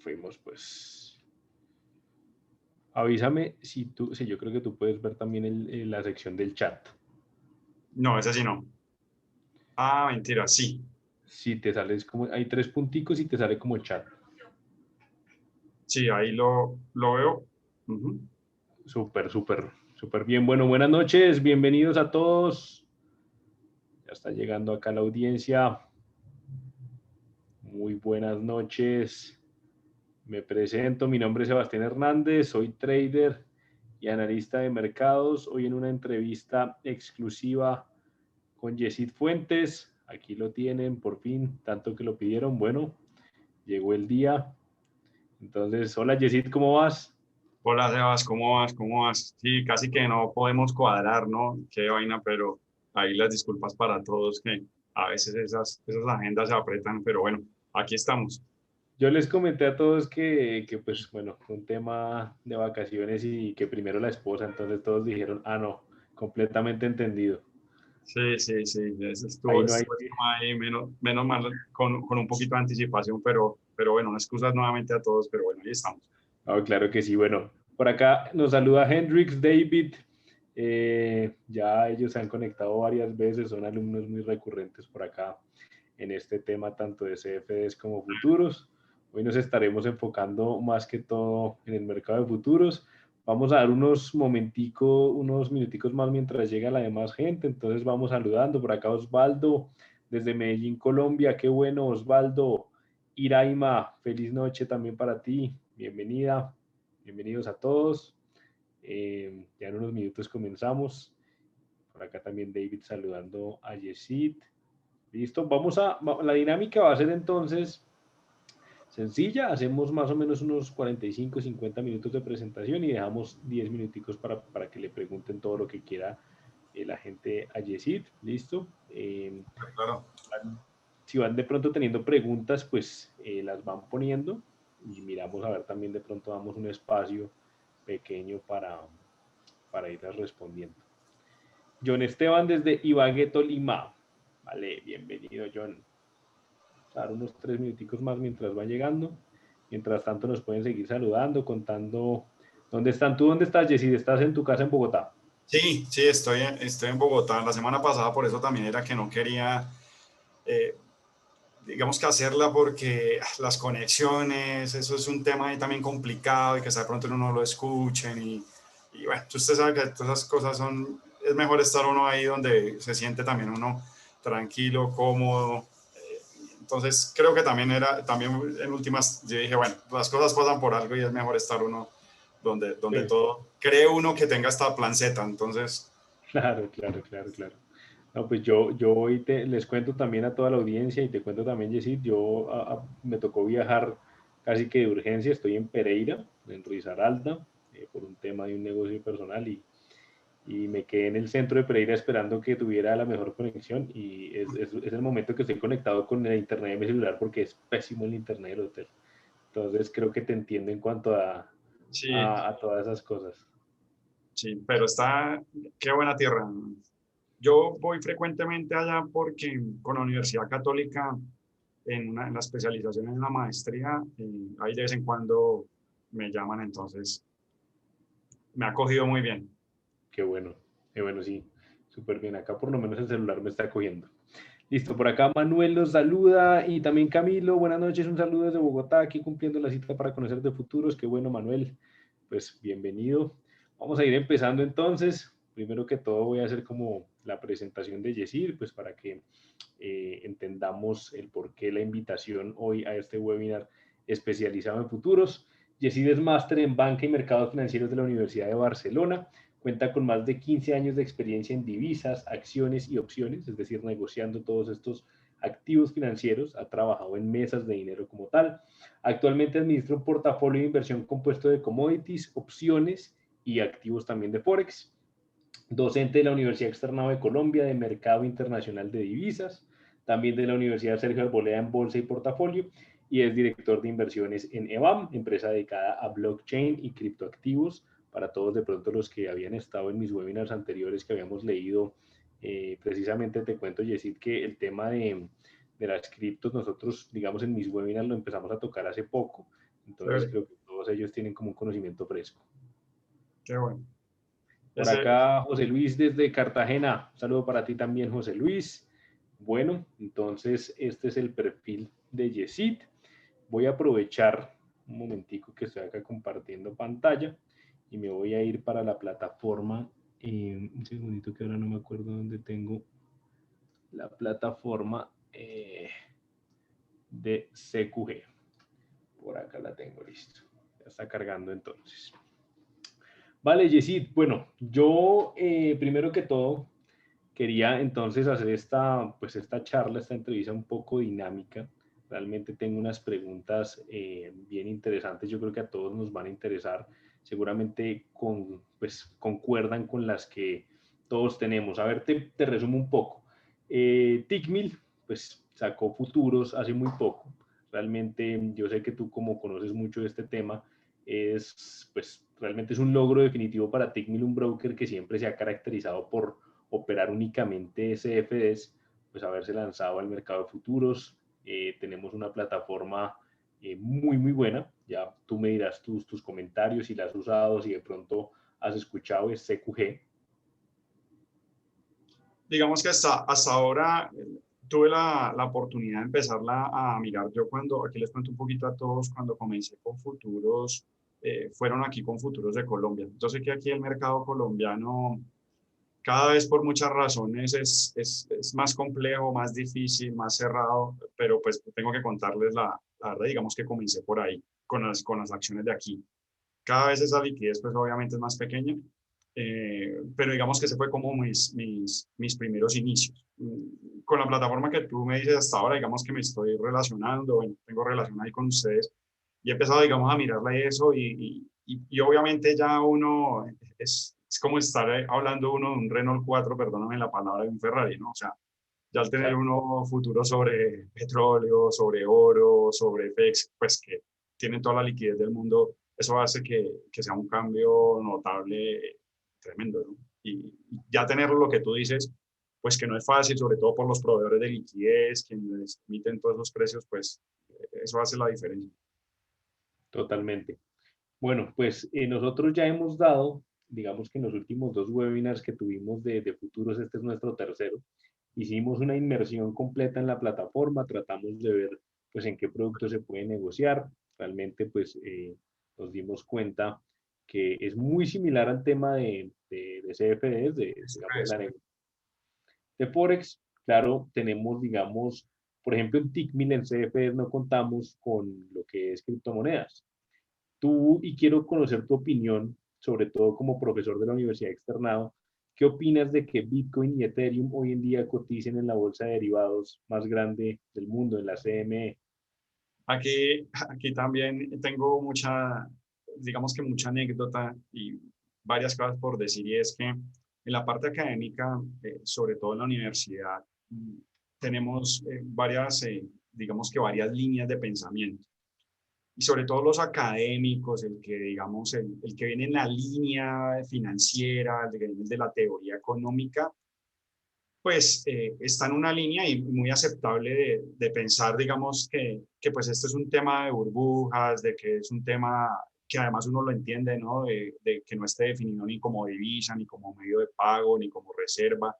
fuimos, pues. Avísame si yo creo que tú puedes ver también la sección del chat. No, ese sí no. Ah, mentira, sí. Si te sales como, hay tres punticos y te sale como chat. Sí, ahí lo veo. Ujú. Súper, súper, súper bien. Bueno, buenas noches, bienvenidos a todos. Ya está llegando acá la audiencia. Muy buenas noches. Me presento, mi nombre es Sebastián Hernández, soy trader y analista de mercados. Hoy en una entrevista exclusiva con Yesid Fuentes. Aquí lo tienen, por fin, tanto que lo pidieron. Bueno, llegó el día. Entonces, hola Yesid, ¿cómo vas? Hola, Sebas, ¿cómo vas? ¿Cómo vas? Sí, casi que no podemos cuadrar, ¿no? Qué vaina, pero ahí las disculpas para todos que a veces esas agendas se apretan, pero bueno, aquí estamos. Yo les comenté a todos que pues bueno, un tema de vacaciones y que primero la esposa, entonces todos dijeron, ah, no, completamente entendido. Sí, sí, sí, eso Ahí estuvo, no hay, estuvo ahí menos mal con un poquito de anticipación, pero bueno, excusas nuevamente a todos, pero bueno, ahí estamos. ah, claro que sí, bueno, por acá nos saluda Hendrix, David, ya ellos se han conectado varias veces, son alumnos muy recurrentes por acá en este tema, tanto de CFDs como futuros. Hoy nos estaremos enfocando más que todo en el mercado de futuros. Vamos a dar unos minuticos más mientras llega la demás gente, entonces vamos saludando. Por acá Osvaldo, desde Medellín, Colombia, qué bueno Osvaldo. Iraima, feliz noche también para ti, bienvenida, bienvenidos a todos. Ya en unos minutos comenzamos. Por acá también David saludando a Yesid. Listo, la dinámica va a ser entonces sencilla, hacemos más o menos unos 45, 50 minutos de presentación y dejamos 10 minuticos para que le pregunten todo lo que quiera la gente a Yesid, listo. Claro. Si van de pronto teniendo preguntas, pues las van poniendo y miramos a ver también de pronto damos un espacio pequeño para irlas respondiendo. John Esteban desde Ibagué, Tolima. Vale, bienvenido John. Dar unos 3 minuticos más mientras va llegando. Mientras tanto nos pueden seguir saludando, contando dónde están. ¿Tú dónde estás, Jessy? ¿Estás en tu casa en Bogotá? Sí, sí, estoy en Bogotá. La semana pasada por eso también era que no quería, eh, digamos que hacerla porque las conexiones, eso es un tema ahí también complicado y que de pronto uno no lo escuchen y bueno, usted sabe que todas esas cosas es mejor estar uno ahí donde se siente también uno tranquilo, cómodo. Entonces creo que también en últimas, yo dije, bueno, las cosas pasan por algo y es mejor estar uno donde Sí. todo, cree uno que tenga esta plan Z, entonces... Claro, claro, claro, claro. No, pues yo hoy les cuento también a toda la audiencia y te cuento también, Yesid, me tocó viajar casi que de urgencia, estoy en Pereira, en Risaralda, por un tema de un negocio personal y me quedé en el centro de Pereira esperando que tuviera la mejor conexión y es el momento que estoy conectado con el internet de mi celular porque es pésimo el internet del hotel. Entonces creo que te entiendo en cuanto Sí, a todas esas cosas. sí, pero qué buena tierra. Yo voy frecuentemente allá porque con la Universidad Católica, en la especialización en la maestría, ahí de vez en cuando me llaman, entonces me ha cogido muy bien. Qué bueno, sí, súper bien. Acá por lo menos el celular me está cogiendo. Listo, por acá Manuel los saluda y también Camilo, buenas noches, un saludo desde Bogotá, aquí cumpliendo la cita para conocer de futuros. Qué bueno, Manuel, pues bienvenido. Vamos a ir empezando entonces. Primero que todo voy a hacer como la presentación de Yesir, pues para que entendamos el por qué la invitación hoy a este webinar especializado en futuros. Yesir es máster en banca y mercados financieros de la Universidad de Barcelona. Cuenta con más de 15 años de experiencia en divisas, acciones y opciones, es decir, negociando todos estos activos financieros. Ha trabajado en mesas de dinero como tal. Actualmente administra un portafolio de inversión compuesto de commodities, opciones y activos también de Forex. Docente de la Universidad Externado de Colombia de Mercado Internacional de Divisas, también de la Universidad Sergio Arboleda en Bolsa y Portafolio, y es director de inversiones en EBAM, empresa dedicada a blockchain y criptoactivos. Para todos de pronto los que habían estado en mis webinars anteriores que habíamos leído, precisamente te cuento, Yesid, que el tema de las criptos, nosotros, digamos, en mis webinars lo empezamos a tocar hace poco. Entonces creo que todos ellos tienen como un conocimiento fresco. Qué bueno. Por acá, José Luis desde Cartagena. Un saludo para ti también, José Luis. Bueno, entonces este es el perfil de Yesid. Voy a aprovechar un momentico que estoy acá compartiendo pantalla y me voy a ir para la plataforma. Un segundito que ahora no me acuerdo dónde tengo la plataforma de CQG. Por acá la tengo, listo. Ya está cargando entonces. Vale, Yesid. Bueno, yo primero que todo quería entonces hacer esta charla, esta entrevista un poco dinámica. Realmente tengo unas preguntas bien interesantes. Yo creo que a todos nos van a interesar. Seguramente concuerdan con las que todos tenemos. A ver, te resumo un poco. Tickmill, pues sacó futuros hace muy poco. Realmente yo sé que tú, como conoces mucho de este tema, realmente es un logro definitivo para Tickmill, un broker que siempre se ha caracterizado por operar únicamente CFDs, pues haberse lanzado al mercado de futuros. Tenemos una plataforma muy, muy buena. Ya tú me dirás tus comentarios, si la has usado, si de pronto has escuchado, es CQG. Digamos que hasta ahora tuve la oportunidad de empezarla a mirar. Yo aquí les cuento un poquito a todos, cuando comencé con futuros, fueron aquí con futuros de Colombia. Yo sé que aquí el mercado colombiano cada vez por muchas razones es más complejo, más difícil, más cerrado, pero pues tengo que contarles la verdad, digamos que comencé por ahí, con las acciones de aquí. Cada vez esa liquidez pues obviamente es más pequeña, pero digamos que ese fue como mis primeros inicios. Con la plataforma que tú me dices hasta ahora, digamos que me estoy relacionando, tengo relación ahí con ustedes y he empezado, digamos, a mirarla y eso y obviamente ya uno es como estar hablando uno de un Renault 4, perdóname la palabra, de un Ferrari, ¿no? O sea, ya al tener Exacto. uno futuro sobre petróleo, sobre oro, sobre FX, pues que tienen toda la liquidez del mundo, eso hace que sea un cambio notable, tremendo, ¿no? Y ya tener lo que tú dices, pues que no es fácil, sobre todo por los proveedores de liquidez, quienes emiten todos esos precios, pues eso hace la diferencia. Totalmente. Bueno, pues nosotros ya hemos dado, digamos que en los últimos 2 webinars que tuvimos de futuros, este es nuestro tercero. Hicimos una inmersión completa en la plataforma, tratamos de ver pues en qué productos se puede negociar. Realmente pues nos dimos cuenta que es muy similar al tema de CFDs, digamos, de la negociación de Forex. Claro, tenemos, digamos, por ejemplo, en Tickmill, en CFDs no contamos con lo que es criptomonedas. Y quiero conocer tu opinión, sobre todo como profesor de la Universidad Externado. ¿Qué opinas de que Bitcoin y Ethereum hoy en día coticen en la bolsa de derivados más grande del mundo, en la CME? Aquí también tengo digamos que mucha anécdota y varias cosas por decir, y es que en la parte académica, sobre todo en la universidad, tenemos digamos que varias líneas de pensamiento. Y sobre todo los académicos, el que, digamos, el que viene en la línea financiera, el que viene de la teoría económica, pues está en una línea y muy aceptable de pensar, digamos, que pues esto es un tema de burbujas, de que es un tema que además uno lo entiende, ¿no? De que no esté definido ni como divisa, ni como medio de pago, ni como reserva.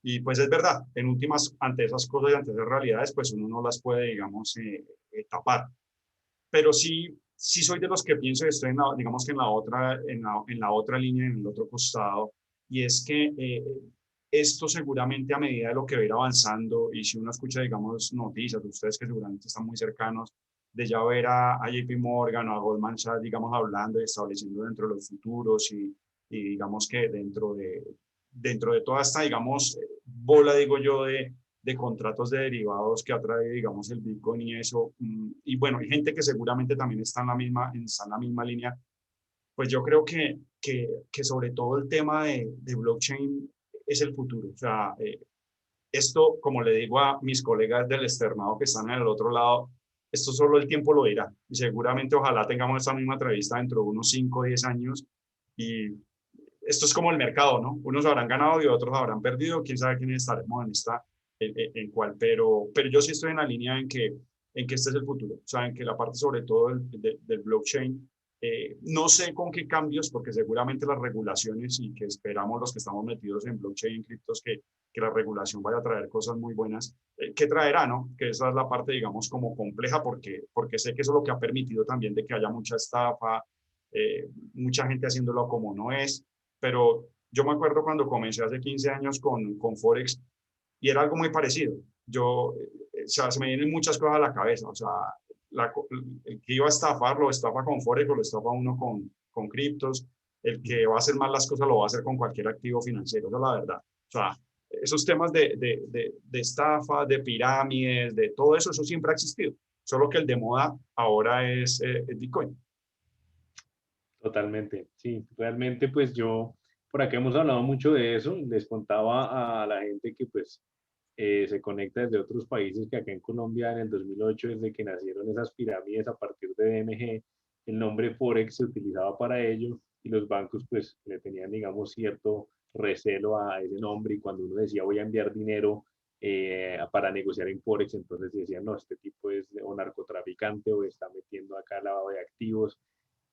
Y pues es verdad, en últimas, ante esas cosas y ante esas realidades, pues uno no las puede, digamos, tapar. Pero sí soy de los que pienso que estoy, digamos que en la otra línea, en el otro costado, y es que esto seguramente a medida de lo que va a ir avanzando, y si uno escucha, digamos, noticias de ustedes que seguramente están muy cercanos, de ya ver a JP Morgan o a Goldman Sachs, digamos, hablando y estableciendo dentro de los futuros y digamos que dentro de toda esta, digamos, bola, digo yo, de contratos de derivados que atrae, digamos, el Bitcoin y eso. Y bueno, hay gente que seguramente también está en la misma línea. Pues yo creo que sobre todo el tema de blockchain es el futuro. O sea, esto, como le digo a mis colegas del externado que están en el otro lado, esto solo el tiempo lo dirá. Y seguramente ojalá tengamos esta misma entrevista dentro de unos 5 o 10 años. Y esto es como el mercado, ¿no? Unos habrán ganado y otros habrán perdido. Quién sabe quiénes estaremos en cuál. Pero yo sí estoy en la línea en que en que este es el futuro, o sea, en que la parte sobre todo del blockchain, no sé con qué cambios, porque seguramente las regulaciones y que esperamos los que estamos metidos en blockchain, en criptos, que la regulación vaya a traer cosas muy buenas, ¿qué traerá, no? Que esa es la parte, digamos, como compleja, porque sé que eso es lo que ha permitido también de que haya mucha estafa, mucha gente haciéndolo como no es, pero yo me acuerdo cuando comencé hace 15 años con Forex y era algo muy parecido. Yo, o sea, se me vienen muchas cosas a la cabeza, o sea, la, el que iba a estafar lo estafa con Forex o lo estafa uno con criptos, el que va a hacer mal las cosas lo va a hacer con cualquier activo financiero, esa es la verdad. O sea, esos temas de estafa, de pirámides, de todo eso, eso siempre ha existido, solo que el de moda ahora es el Bitcoin. Totalmente, sí, realmente pues yo, por acá hemos hablado mucho de eso, les contaba a la gente que pues se conecta desde otros países que acá en Colombia en el 2008, desde que nacieron esas pirámides a partir de DMG, el nombre Forex se utilizaba para ello y los bancos pues le tenían digamos cierto recelo a ese nombre y cuando uno decía voy a enviar dinero para negociar en Forex, entonces decían no, este tipo es o narcotraficante o está metiendo acá lavado de activos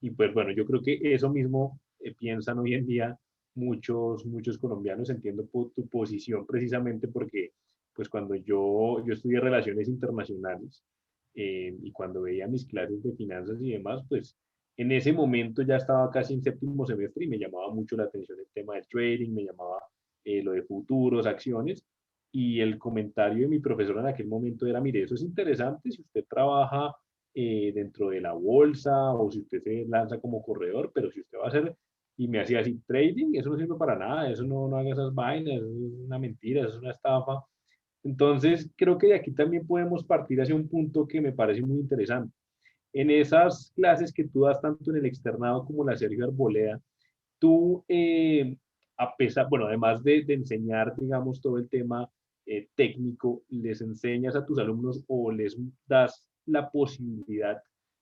y pues bueno, yo creo que eso mismo piensan hoy en día muchos colombianos. Entiendo tu posición precisamente porque pues cuando yo estudié relaciones internacionales y cuando veía mis clases de finanzas y demás, pues en ese momento ya estaba casi en séptimo semestre y me llamaba mucho la atención el tema del trading, me llamaba lo de futuros, acciones. Y el comentario de mi profesor en aquel momento era, mire, eso es interesante si usted trabaja dentro de la bolsa o si usted se lanza como corredor, pero si usted va a hacer, y me hacía así, trading, eso no sirve para nada, eso no haga esas vainas, eso es una mentira, eso es una estafa. Entonces, creo que de aquí también podemos partir hacia un punto que me parece muy interesante. En esas clases que tú das tanto en el externado como la Sergio Arboleda, tú, a pesar, bueno, además de enseñar, digamos, todo el tema técnico, les enseñas a tus alumnos o les das la posibilidad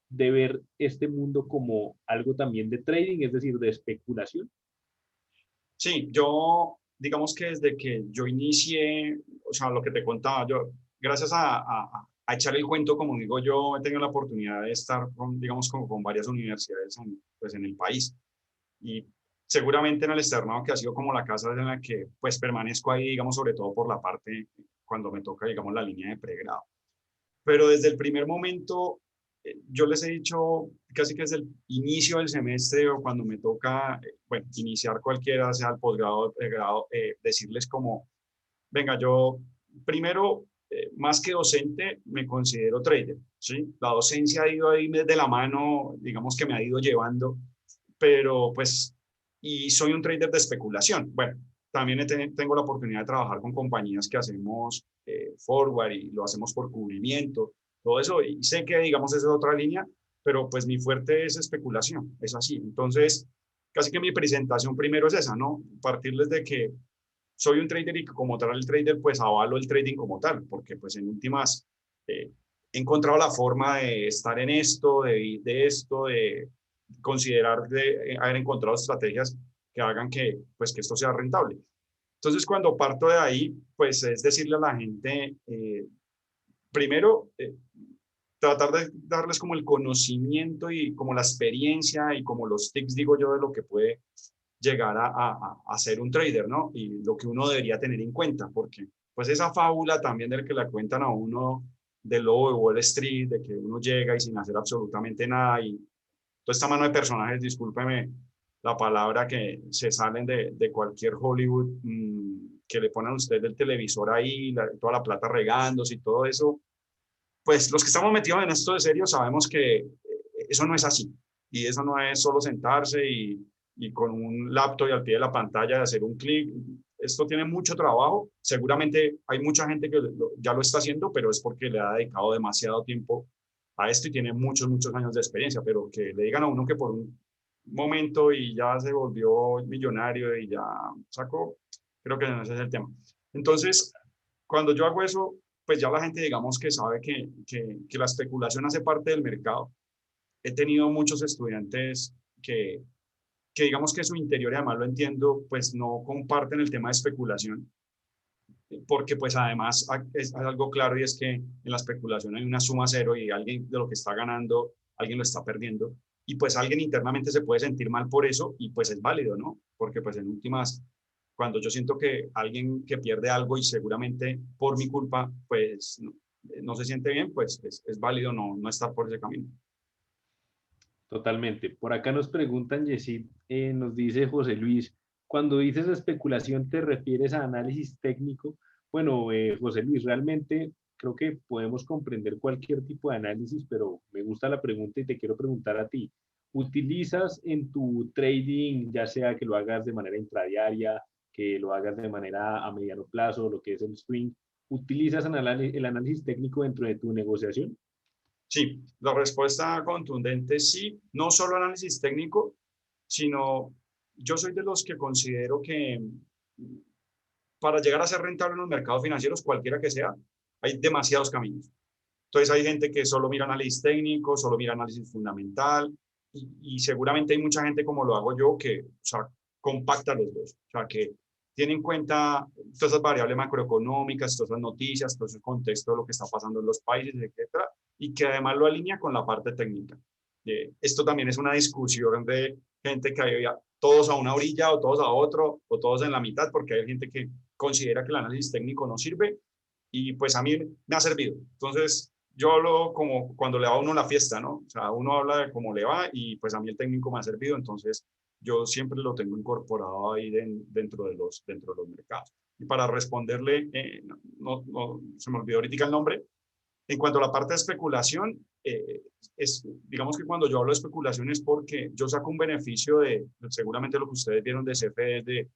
de ver este mundo como algo también de trading, es decir, de especulación. Sí, yo, digamos que desde que yo inicié, o sea, lo que te contaba, yo, gracias a echar el cuento, como digo yo, he tenido la oportunidad de estar con, digamos, con varias universidades en, pues, en el país. Y seguramente en el externado, que ha sido como la casa en la que pues permanezco ahí, digamos, sobre todo por la parte cuando me toca, digamos, la línea de pregrado. Pero desde el primer momento, yo les he dicho casi que desde el inicio del semestre o cuando me toca, bueno, iniciar cualquiera, sea el posgrado o el pregrado, decirles como, venga, yo primero, más que docente, me considero trader, ¿sí? La docencia ha ido ahí de la mano, digamos que me ha ido llevando, pero pues, y soy un trader de especulación. Bueno, también tengo la oportunidad de trabajar con compañías que hacemos forward y lo hacemos por cubrimiento, todo eso, y sé que, digamos, esa es otra línea, pero pues mi fuerte es especulación, es así. Entonces, casi que mi presentación primero es esa, ¿no? Partirles de que soy un trader y que como tal el trader, pues avalo el trading como tal, porque pues en últimas he encontrado la forma de estar en esto, de esto, de considerar, de haber encontrado estrategias que hagan que, pues, que esto sea rentable. Entonces, cuando parto de ahí, pues es decirle a la gente, primero, tratar de darles como el conocimiento y como la experiencia y como los tips, digo yo, de lo que puede llegar a ser un trader, ¿no? Y lo que uno debería tener en cuenta, porque pues esa fábula también del que la cuentan a uno del lobo de Wall Street, de que uno llega y sin hacer absolutamente nada y toda esta mano de personajes, discúlpeme la palabra, que se salen de cualquier Hollywood, que le ponen a usted el televisor ahí, toda la plata regándose y todo eso, pues los que estamos metidos en esto de serio sabemos que eso no es así. Y eso no es solo sentarse y con un laptop y al pie de la pantalla de hacer un clic. Esto tiene mucho trabajo. Seguramente hay mucha gente que ya lo está haciendo, pero es porque le ha dedicado demasiado tiempo a esto y tiene muchos años de experiencia. Pero que le digan a uno que por un momento y ya se volvió millonario y ya sacó, creo que ese es el tema. Entonces, cuando yo hago eso, pues ya la gente digamos que sabe que la especulación hace parte del mercado. He tenido muchos estudiantes que digamos que su interior, y además lo entiendo, pues no comparten el tema de especulación, porque pues además es algo claro y es que en la especulación hay una suma cero y alguien de lo que está ganando, alguien lo está perdiendo y pues alguien internamente se puede sentir mal por eso y pues es válido, ¿no? Porque pues en últimas, cuando yo siento que alguien que pierde algo y seguramente por mi culpa, pues no se siente bien, pues es válido no estar por ese camino. Totalmente. Por acá nos preguntan, Yesid, nos dice José Luis, cuando dices especulación, ¿te refieres a análisis técnico? Bueno, José Luis, realmente creo que podemos comprender cualquier tipo de análisis, pero me gusta la pregunta y te quiero preguntar a ti. ¿Utilizas en tu trading, ya sea que lo hagas de manera intradiaria, que lo hagas de manera a mediano plazo, lo que es el swing, ¿utilizas el análisis técnico dentro de tu negociación? Sí, la respuesta contundente es sí, no solo análisis técnico, sino yo soy de los que considero que para llegar a ser rentable en los mercados financieros, cualquiera que sea, hay demasiados caminos. Entonces hay gente que solo mira análisis técnico, solo mira análisis fundamental y seguramente hay mucha gente como lo hago yo que, o sea, compacta los dos, o sea, que tiene en cuenta todas esas variables macroeconómicas, todas esas noticias, todo ese contexto de lo que está pasando en los países, etcétera, y que además lo alinea con la parte técnica. Esto también es una discusión de gente que hay todos a una orilla o todos a otro o todos en la mitad, porque hay gente que considera que el análisis técnico no sirve y pues a mí me ha servido. Entonces, yo hablo como cuando le va a uno la fiesta, ¿no? O sea, uno habla de cómo le va y pues a mí el técnico me ha servido, entonces yo siempre lo tengo incorporado ahí dentro de los mercados. Y para responderle, se me olvidó ahorita el nombre, en cuanto a la parte de especulación, digamos que cuando yo hablo de especulación es porque yo saco un beneficio de, seguramente lo que ustedes vieron de CFE, de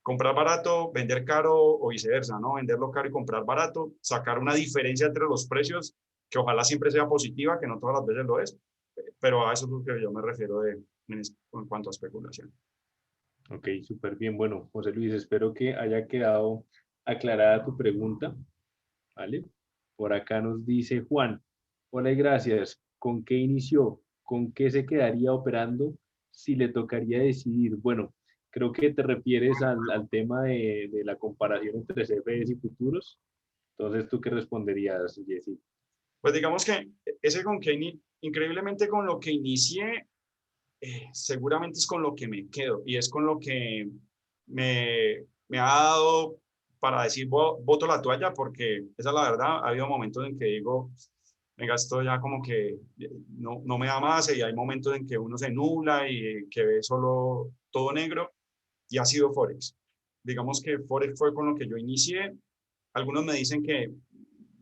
comprar barato, vender caro o viceversa, ¿no? Venderlo caro y comprar barato, sacar una diferencia entre los precios que ojalá siempre sea positiva, que no todas las veces lo es, pero a eso es lo que yo me refiero en cuanto a especulación. Ok, súper bien. Bueno, José Luis, espero que haya quedado aclarada tu pregunta, ¿vale? Por acá nos dice Juan, hola y gracias. ¿Con qué inició? ¿Con qué se quedaría operando si le tocaría decidir? Bueno, creo que te refieres al tema de la comparación entre CFDs y futuros. Entonces, ¿tú qué responderías, Jessy? Pues digamos que ese con que increíblemente con lo que inicié, seguramente es con lo que me quedo y es con lo que me ha dado para decir voto la toalla porque esa es la verdad, ha habido momentos en que digo, venga, esto ya como que no me da más y hay momentos en que uno se nubla y que ve solo todo negro y ha sido Forex. Digamos que Forex fue con lo que yo inicié. Algunos me dicen que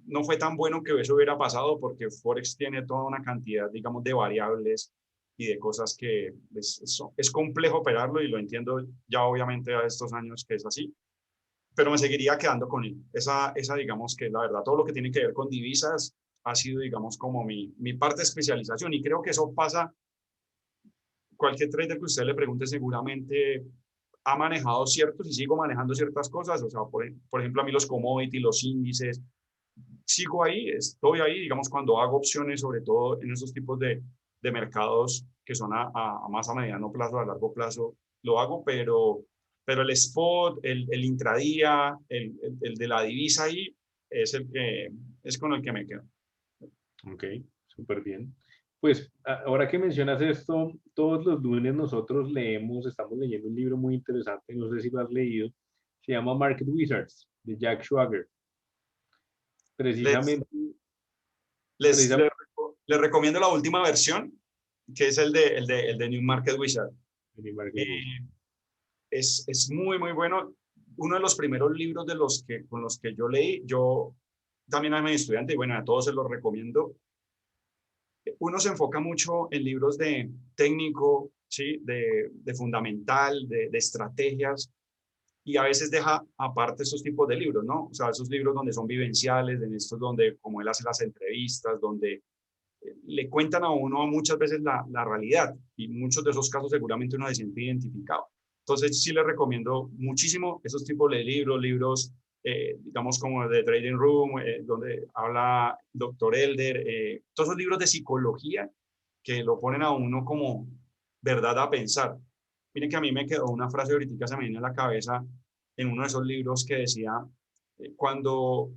no fue tan bueno que eso hubiera pasado porque Forex tiene toda una cantidad, digamos, de variables y de cosas que es complejo operarlo y lo entiendo ya obviamente a estos años que es así, pero me seguiría quedando con él. Esa digamos que la verdad, todo lo que tiene que ver con divisas ha sido, digamos, como mi parte de especialización y creo que eso pasa, cualquier trader que usted le pregunte seguramente ha manejado ciertos y sigo manejando ciertas cosas, o sea, por ejemplo, a mí los commodities, los índices, sigo ahí, estoy ahí, digamos, cuando hago opciones, sobre todo en esos tipos de mercados que son a más a mediano plazo, a largo plazo, lo hago, pero el spot, el intradía, el de la divisa ahí, es el que es con el que me quedo. Ok, súper bien. Pues ahora que mencionas esto, todos los lunes nosotros estamos leyendo un libro muy interesante, no sé si lo has leído, se llama Market Wizards, de Jack Schwager. Les, Precisamente, les precisamente, recomiendo la última versión, que es el de New Market Wizard. de Market Eh, Wizards. es muy, muy bueno. Uno de los primeros libros con los que yo leí, yo también a mi estudiante, y bueno, a todos se los recomiendo. Uno se enfoca mucho en libros de técnico, ¿sí? De fundamental, de estrategias, y a veces deja aparte esos tipos de libros, ¿no? O sea, esos libros donde son vivenciales, en estos donde, como él hace las entrevistas, donde le cuentan a uno muchas veces la realidad y muchos de esos casos seguramente uno se siente identificado. Entonces sí les recomiendo muchísimo esos tipos de libros, digamos como de Trading Room, donde habla Dr. Elder, todos esos libros de psicología que lo ponen a uno como verdad a pensar. Miren que a mí me quedó una frase ahorita se me viene a la cabeza en uno de esos libros que decía, cuando,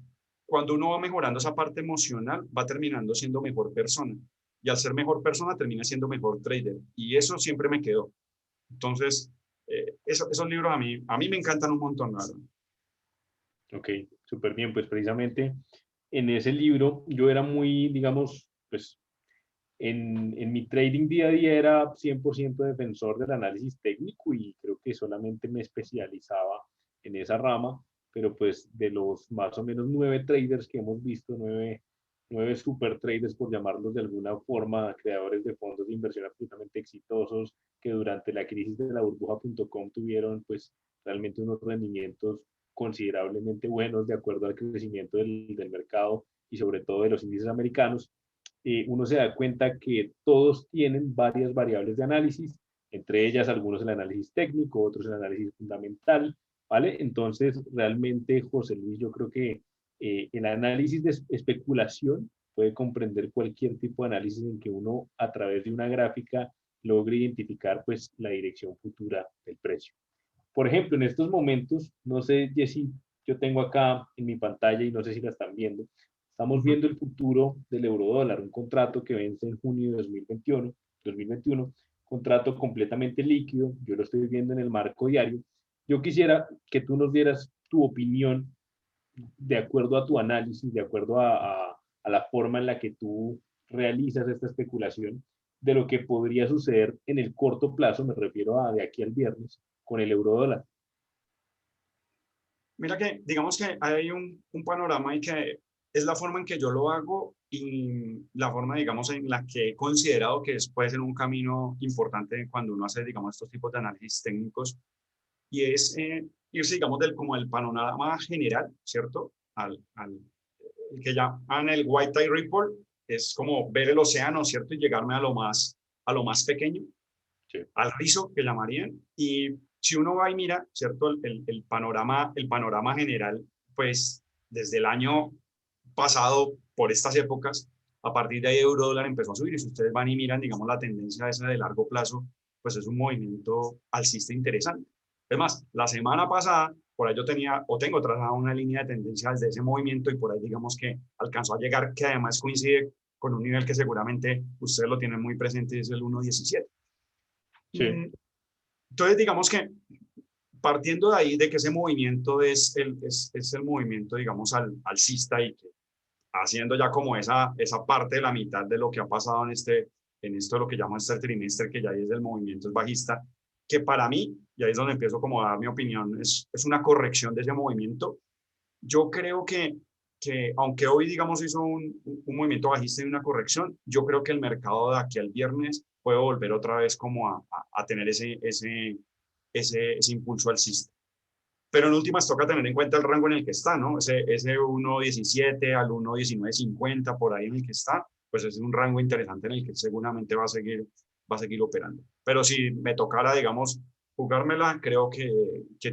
cuando uno va mejorando esa parte emocional, va terminando siendo mejor persona. Y al ser mejor persona, termina siendo mejor trader. Y eso siempre me quedó. Entonces, esos libros a mí me encantan un montón, la verdad. Ok, súper bien. Pues precisamente en ese libro yo era muy, digamos, pues en mi trading día a día era 100% defensor del análisis técnico y creo que solamente me especializaba en esa rama, pero pues de los más o menos 9 traders que hemos visto, nueve super traders por llamarlos de alguna forma, creadores de fondos de inversión absolutamente exitosos que durante la crisis de la burbuja.com tuvieron pues realmente unos rendimientos considerablemente buenos de acuerdo al crecimiento del mercado y sobre todo de los índices americanos. Uno se da cuenta que todos tienen varias variables de análisis, entre ellas algunos el análisis técnico, otros el análisis fundamental, ¿vale? Entonces, realmente, José Luis, yo creo que el análisis de especulación puede comprender cualquier tipo de análisis en que uno, a través de una gráfica, logre identificar pues la dirección futura del precio. Por ejemplo, en estos momentos, no sé, Jessy, yo tengo acá en mi pantalla y no sé si la están viendo, estamos Ujú. viendo el futuro del eurodólar, un contrato que vence en junio de 2021, contrato completamente líquido, yo lo estoy viendo en el marco diario. Yo quisiera que tú nos dieras tu opinión de acuerdo a tu análisis, de acuerdo a la forma en la que tú realizas esta especulación, de lo que podría suceder en el corto plazo, me refiero a de aquí al viernes, con el eurodólar. Mira que, digamos que hay un panorama y que es la forma en que yo lo hago y la forma, digamos, en la que he considerado que puede ser un camino importante cuando uno hace, digamos, estos tipos de análisis técnicos y es irse, digamos, como el panorama general, ¿cierto? El que llaman el White Tide Report, es como ver el océano, ¿cierto? Y llegarme a lo más pequeño, Sí. al rizo que llamarían. Y si uno va y mira, ¿cierto? El panorama general, pues desde el año pasado, por estas épocas, a partir de ahí euro dólar empezó a subir. Y si ustedes van y miran, digamos, la tendencia esa de largo plazo, pues es un movimiento alcista interesante. Es más, la semana pasada, por ahí yo tenía o tengo trazada una línea de tendencia desde ese movimiento y por ahí digamos que alcanzó a llegar, que además coincide con un nivel que seguramente ustedes lo tienen muy presente, es el 1.17. Sí. Entonces, digamos que partiendo de ahí, de que ese movimiento es el movimiento, digamos, alcista y que haciendo ya como esa parte de la mitad de lo que ha pasado en esto de lo que llaman este trimestre, que ya es el movimiento es bajista, que para mí, y ahí es donde empiezo como a dar mi opinión, es una corrección de ese movimiento. Yo creo que aunque hoy, digamos, hizo un movimiento bajista y una corrección, yo creo que el mercado de aquí al viernes puede volver otra vez como a tener ese impulso alcista. Pero en últimas toca tener en cuenta el rango en el que está, ¿no? Ese 1.17 al 1.1950, por ahí en el que está, pues es un rango interesante en el que seguramente va a seguir operando. Pero si me tocara, digamos, jugármela, creo que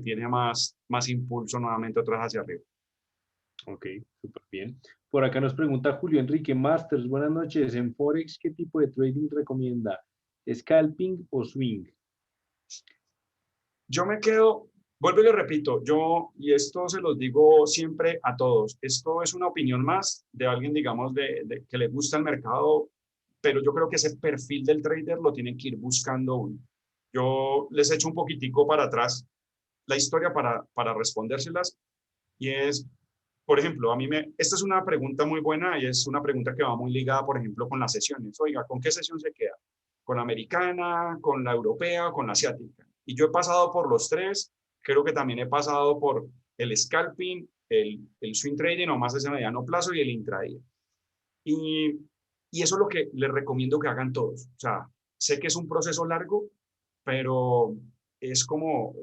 tiene más impulso nuevamente otra vez hacia arriba. Ok, súper bien. Por acá nos pregunta Julio Enrique Masters, buenas noches. En Forex, ¿qué tipo de trading recomienda? ¿Scalping o swing? Yo me quedo, vuelvo y le repito, y esto se los digo siempre a todos, esto es una opinión más de alguien, digamos, de que le gusta el mercado, pero yo creo que ese perfil del trader lo tienen que ir buscando uno. Yo les echo un poquitico para atrás la historia para respondérselas y es, por ejemplo, esta es una pregunta muy buena y es una pregunta que va muy ligada, por ejemplo, con las sesiones. Oiga, ¿con qué sesión se queda? ¿Con la americana, con la europea, con la asiática? Y yo he pasado por los tres, creo que también he pasado por el scalping, el swing trading o más ese mediano plazo y el intraday. Y, y eso es lo que les recomiendo que hagan todos. O sea, sé que es un proceso largo, pero es como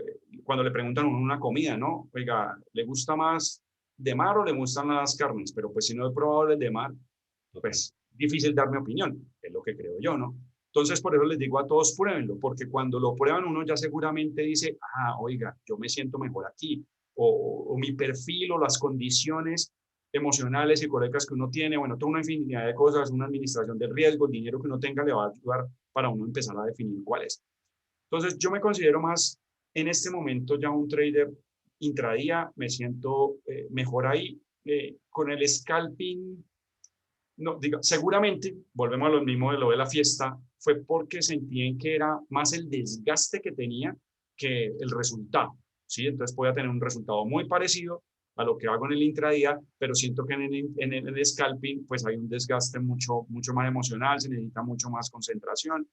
cuando le preguntan a uno una comida, ¿no? Oiga, ¿le gusta más de mar o le gustan las carnes? Pero pues si no he probado el de mar, Total. pues difícil dar mi opinión, es lo que creo yo, ¿no? Entonces, por eso les digo a todos, pruébenlo, porque cuando lo prueban uno ya seguramente dice, oiga, yo me siento mejor aquí, o mi perfil o las condiciones emocionales, psicológicas que uno tiene, bueno, toda una infinidad de cosas, una administración del riesgo, el dinero que uno tenga le va a ayudar para uno empezar a definir cuál es. Entonces, yo me considero más en este momento ya un trader intradía, me siento mejor ahí. Con el scalping, no, seguramente, volvemos a lo mismo de lo de la fiesta, fue porque sentí que era más el desgaste que tenía que el resultado, ¿sí? Entonces podía tener un resultado muy parecido a lo que hago en el intradía, pero siento que en el scalping pues hay un desgaste mucho más emocional, se necesita mucho más concentración,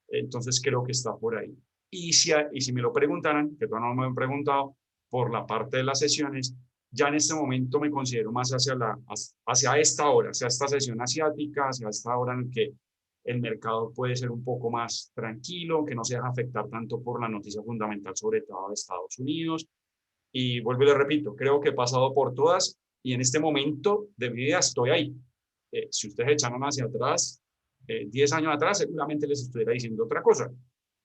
entonces creo que está por ahí. Y si me lo preguntaran, que todavía no me han preguntado, por la parte de las sesiones, ya en este momento me considero más hacia esta hora, hacia esta sesión asiática, hacia esta hora en que el mercado puede ser un poco más tranquilo, que no se deja afectar tanto por la noticia fundamental, sobre todo de Estados Unidos. Y vuelvo y le repito, creo que he pasado por todas y en este momento de mi vida estoy ahí. Si ustedes echaron hacia atrás, 10 años atrás, seguramente les estuviera diciendo otra cosa.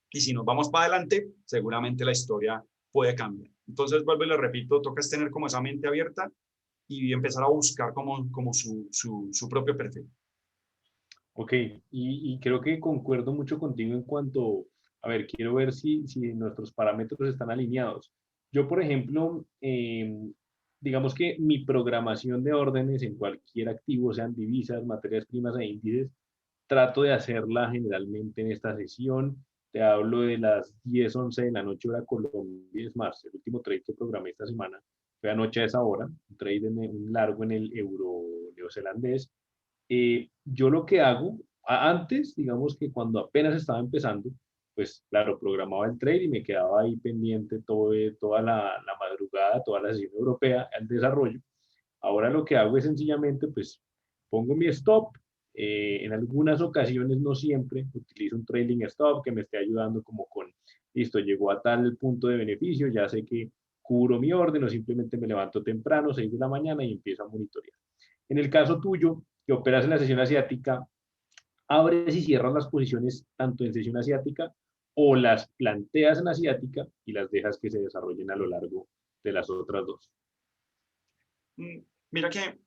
Y si nos vamos para adelante, seguramente la historia puede cambiar. Entonces, vuelvo y le repito, toca es tener como esa mente abierta y empezar a buscar como su propio perfil. Ok, y creo que concuerdo mucho contigo en cuanto, a ver, quiero ver si nuestros parámetros están alineados. Yo, por ejemplo, digamos que mi programación de órdenes en cualquier activo, sean divisas, materias primas e índices, trato de hacerla generalmente en esta sesión. Te hablo de las 10, 11 de la noche hora Colombia. Es más, el último trade que programé esta semana fue anoche a esa hora, un trade un largo en el euro neozelandés. Yo lo que hago, antes, digamos que cuando apenas estaba empezando, pues claro, programaba el trade y me quedaba ahí pendiente toda la madrugada, toda la sesión europea, el desarrollo. Ahora lo que hago es sencillamente, pues pongo mi stop. En algunas ocasiones, no siempre, utilizo un trailing stop que me esté ayudando como con, listo, llegó a tal punto de beneficio, ya sé que cubro mi orden o simplemente me levanto temprano, 6 de la mañana y empiezo a monitorear. En el caso tuyo, que operas en la sesión asiática, abres y cierras las posiciones tanto en sesión asiática o las planteas en asiática y las dejas que se desarrollen a lo largo de las otras dos. Mira que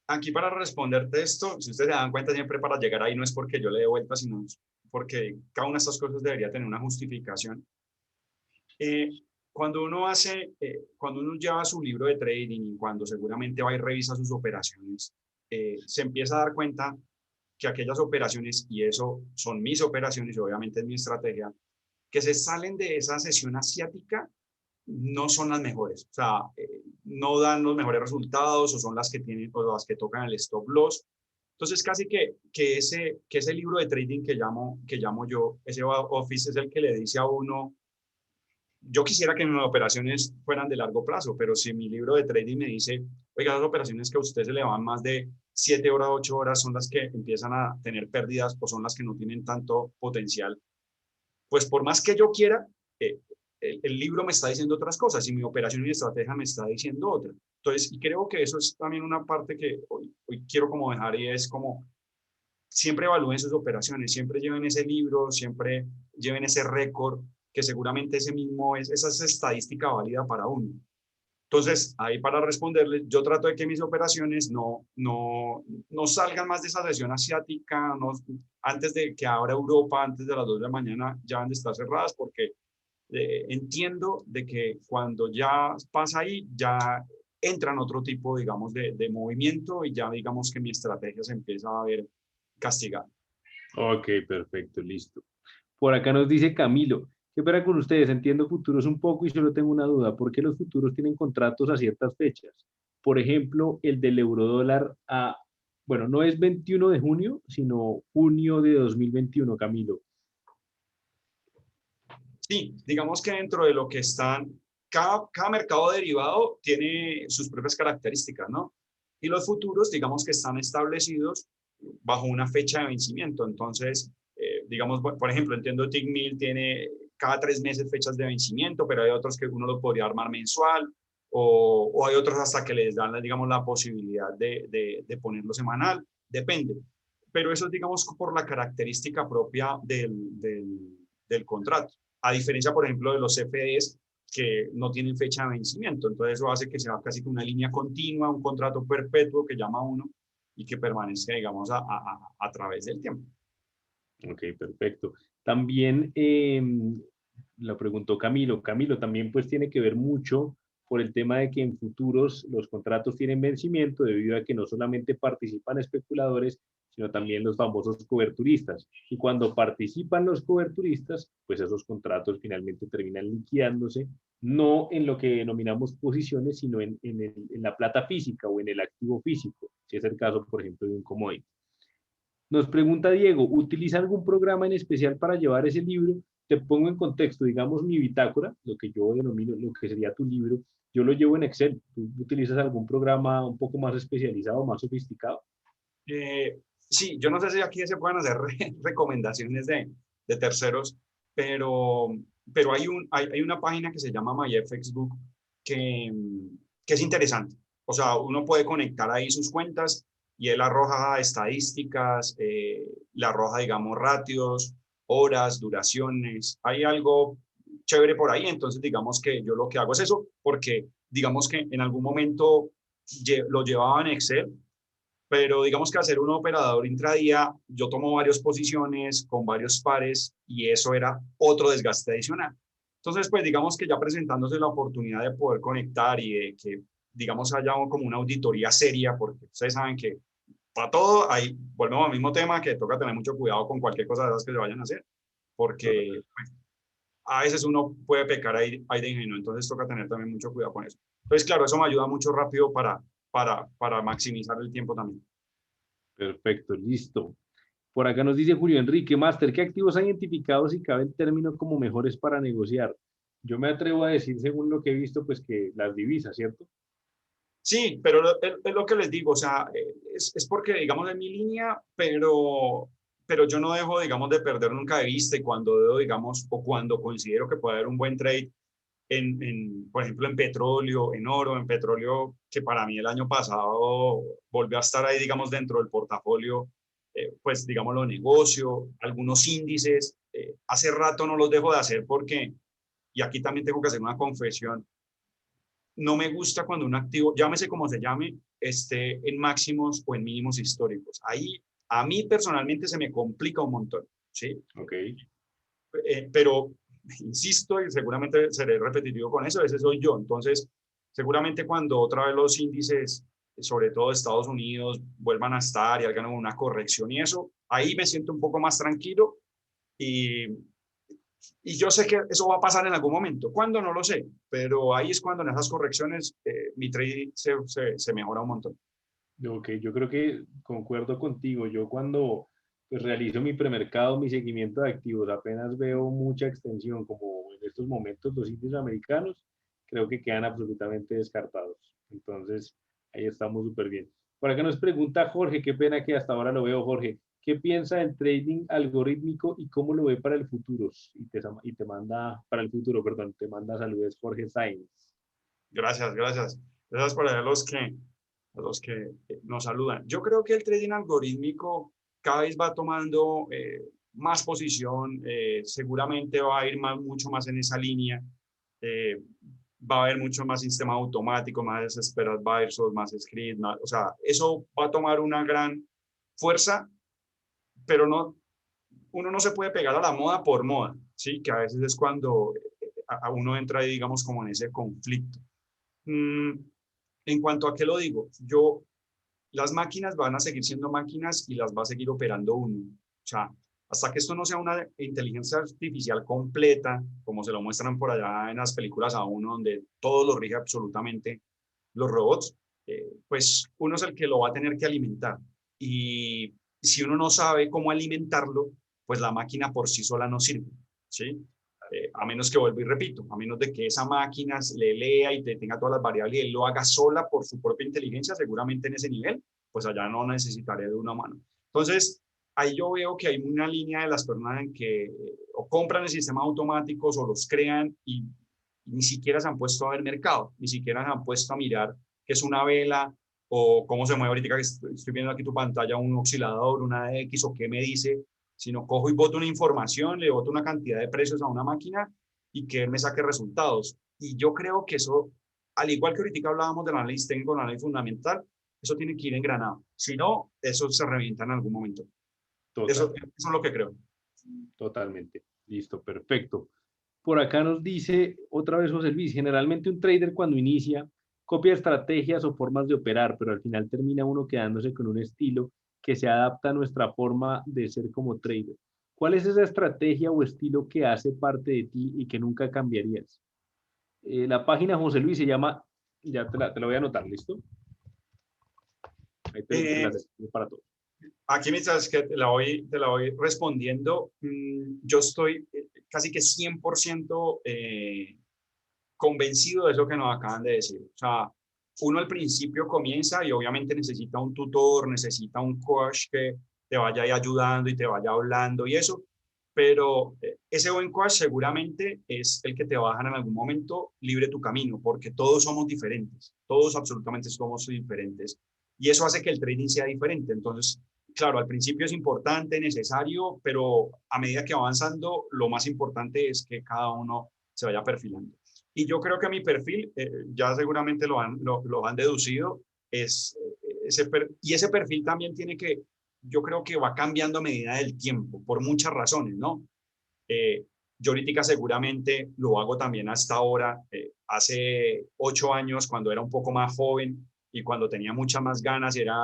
aquí para responderte esto, si ustedes se dan cuenta siempre para llegar ahí no es porque yo le dé vuelta, sino porque cada una de estas cosas debería tener una justificación. Eh, cuando uno lleva su libro de trading y cuando seguramente va y revisa sus operaciones, se empieza a dar cuenta que aquellas operaciones, y eso son mis operaciones y obviamente es mi estrategia, que se salen de esa sesión asiática, no son las mejores. O sea, no dan los mejores resultados o son las que tienen o las que tocan el stop loss. Entonces, casi que ese libro de trading que llamo yo, ese office es el que le dice a uno, yo quisiera que mis operaciones fueran de largo plazo, pero si mi libro de trading me dice, oiga, las operaciones que a usted se le van más de 7 horas, 8 horas son las que empiezan a tener pérdidas o son las que no tienen tanto potencial, pues por más que yo quiera, el libro me está diciendo otras cosas y mi operación y mi estrategia me está diciendo otra. Entonces, y creo que eso es también una parte que hoy quiero como dejar y es como siempre evalúen sus operaciones, siempre lleven ese libro, siempre lleven ese récord, que seguramente ese mismo esa es estadística válida para uno. Entonces, ahí para responderles, yo trato de que mis operaciones no salgan más de esa sesión asiática, antes de que abra Europa, antes de las 2 de la mañana, ya han de estar cerradas, porque entiendo de que cuando ya pasa ahí, ya entra en otro tipo, digamos, de movimiento y ya digamos que mi estrategia se empieza a ver castigada. Ok, perfecto, listo. Por acá nos dice Camilo, ¿qué para con ustedes? Entiendo futuros un poco y solo tengo una duda. ¿Por qué los futuros tienen contratos a ciertas fechas? Por ejemplo, el del eurodólar a, bueno, no es 21 de junio, sino junio de 2021, Camilo. Sí, digamos que dentro de lo que están, cada mercado derivado tiene sus propias características, ¿no? Y los futuros, digamos que están establecidos bajo una fecha de vencimiento. Entonces, digamos, por ejemplo, entiendo Tickmill tiene cada 3 meses fechas de vencimiento, pero hay otros que uno lo podría armar mensual o hay otros hasta que les dan, digamos, la posibilidad de ponerlo semanal, depende. Pero eso es, digamos, por la característica propia del contrato. A diferencia, por ejemplo, de los CFDs que no tienen fecha de vencimiento. Entonces eso hace que sea casi que una línea continua, un contrato perpetuo que llama uno y que permanezca, digamos, a través del tiempo. Ok, perfecto. También lo preguntó Camilo. Camilo también pues tiene que ver mucho por el tema de que en futuros los contratos tienen vencimiento debido a que no solamente participan especuladores, sino también los famosos coberturistas. Y cuando participan los coberturistas, pues esos contratos finalmente terminan liquidándose, no en lo que denominamos posiciones, sino en la plata física o en el activo físico, si es el caso, por ejemplo, de un commodity. Nos pregunta Diego, ¿utiliza algún programa en especial para llevar ese libro? Te pongo en contexto, digamos mi bitácora, lo que yo denomino, lo que sería tu libro, yo lo llevo en Excel. ¿Tú utilizas algún programa un poco más especializado, más sofisticado? Sí, yo no sé si aquí se pueden hacer recomendaciones de terceros, pero, pero hay una página que se llama MyFXBook que, que es interesante. O sea, uno puede conectar ahí sus cuentas y él arroja estadísticas, le arroja, digamos, ratios, horas, duraciones. Hay algo chévere por ahí, entonces digamos que yo lo que hago es eso, porque digamos que en algún momento lo llevaba en Excel, pero digamos que hacer un operador intradía, yo tomo varias posiciones con varios pares y eso era otro desgaste adicional. Entonces, pues digamos que ya presentándose la oportunidad de poder conectar y de que, digamos, haya como una auditoría seria, porque ustedes saben que para todo, ahí volvemos al mismo tema, que toca tener mucho cuidado con cualquier cosa de esas que se vayan a hacer, porque pues, a veces uno puede pecar ahí de ingenuo, entonces toca tener también mucho cuidado con eso. Entonces, claro, eso me ayuda mucho rápido para maximizar el tiempo también. Perfecto, listo. Por acá nos dice Julio Enrique, Master, ¿qué activos han identificado si cabe el término como mejores para negociar? Yo me atrevo a decir, según lo que he visto, pues que las divisas, ¿cierto? Sí, pero es lo que les digo, o sea, es porque, digamos, en mi línea, pero yo no dejo, digamos, de perder nunca de vista y cuando veo, digamos, o cuando considero que puede haber un buen trade por ejemplo, en petróleo, en oro, en petróleo, que para mí el año pasado volvió a estar ahí, digamos, dentro del portafolio, pues, digamos, lo negocio, algunos índices, hace rato no los dejo de hacer porque, y aquí también tengo que hacer una confesión, no me gusta cuando un activo, llámese como se llame, esté en máximos o en mínimos históricos. Ahí a mí personalmente se me complica un montón, ¿sí? Ok. Pero insisto y seguramente seré repetitivo con eso, ese soy yo. Entonces, seguramente cuando otra vez los índices, sobre todo de Estados Unidos, vuelvan a estar y hagan una corrección y eso, ahí me siento un poco más tranquilo y, y yo sé que eso va a pasar en algún momento. ¿Cuándo? No lo sé, pero ahí es cuando en esas correcciones mi trade se mejora un montón. Ok, yo creo que concuerdo contigo. Yo cuando pues, realizo mi premercado, mi seguimiento de activos, apenas veo mucha extensión, como en estos momentos los índices americanos, creo que quedan absolutamente descartados. Entonces, ahí estamos súper bien. Por acá nos pregunta Jorge, qué pena que hasta ahora lo veo, Jorge. ¿Qué piensa del trading algorítmico y cómo lo ve para el futuro? Y te manda, para el futuro, perdón, te manda saludos Jorge Sainz. Gracias, gracias. Gracias por a los que nos saludan. Yo creo que el trading algorítmico cada vez va tomando más posición, seguramente va a ir mucho más en esa línea, eh, va a haber mucho más sistema automático, más Expert Advisors, más script, o sea, eso va a tomar una gran fuerza, pero no, uno no se puede pegar a la moda por moda, ¿sí? Que a veces es cuando a uno entra, digamos, como en ese conflicto. Mm, en cuanto a qué lo digo, las máquinas van a seguir siendo máquinas y las va a seguir operando uno. O sea, hasta que esto no sea una inteligencia artificial completa, como se lo muestran por allá en las películas a uno, donde todo lo rige absolutamente los robots, pues uno es el que lo va a tener que alimentar. Y si uno no sabe cómo alimentarlo, pues la máquina por sí sola no sirve, ¿sí? A menos que vuelva y repito, a menos de que esa máquina le lea y te tenga todas las variables y él lo haga sola por su propia inteligencia, seguramente en ese nivel, pues allá no necesitaré de una mano. Entonces, ahí yo veo que hay una línea de las personas en que o compran el sistema automáticos o los crean y ni siquiera se han puesto a ver mercado, ni siquiera se han puesto a mirar qué es una vela o cómo se mueve ahorita que estoy viendo aquí tu pantalla un oscilador, una X o qué me dice, sino cojo y boto una información, le boto una cantidad de precios a una máquina y que él me saque resultados. Y yo creo que eso, al igual que ahorita hablábamos del análisis técnico, el análisis fundamental, eso tiene que ir engranado. Si no, eso se revienta en algún momento. Total. Eso es lo que creo. Totalmente. Listo, perfecto. Por acá nos dice otra vez José Luis, generalmente un trader cuando inicia copia estrategias o formas de operar, pero al final termina uno quedándose con un estilo que se adapta a nuestra forma de ser como trader. ¿Cuál es esa estrategia o estilo que hace parte de ti y que nunca cambiarías? La página José Luis se llama, ya te la voy a anotar, ¿listo? Ahí te la Eh, acepto para todos. Aquí mientras que te la voy respondiendo, yo estoy casi que 100% convencido de eso que nos acaban de decir. O sea, uno al principio comienza y obviamente necesita un tutor, necesita un coach que te vaya ahí ayudando y te vaya hablando y eso, pero ese buen coach seguramente es el que te va a dejar en algún momento libre tu camino, porque todos somos diferentes, todos absolutamente somos diferentes. Y eso hace que el trading sea diferente. Entonces, claro, al principio es importante, necesario, pero a medida que va avanzando, lo más importante es que cada uno se vaya perfilando. Y yo creo que mi perfil, ya seguramente lo han deducido, es y ese perfil también tiene que, yo creo que va cambiando a medida del tiempo, por muchas razones, ¿no? Eh, yo ahorita seguramente lo hago también hasta ahora. Hace 8 años, cuando era un poco más joven y cuando tenía muchas más ganas y era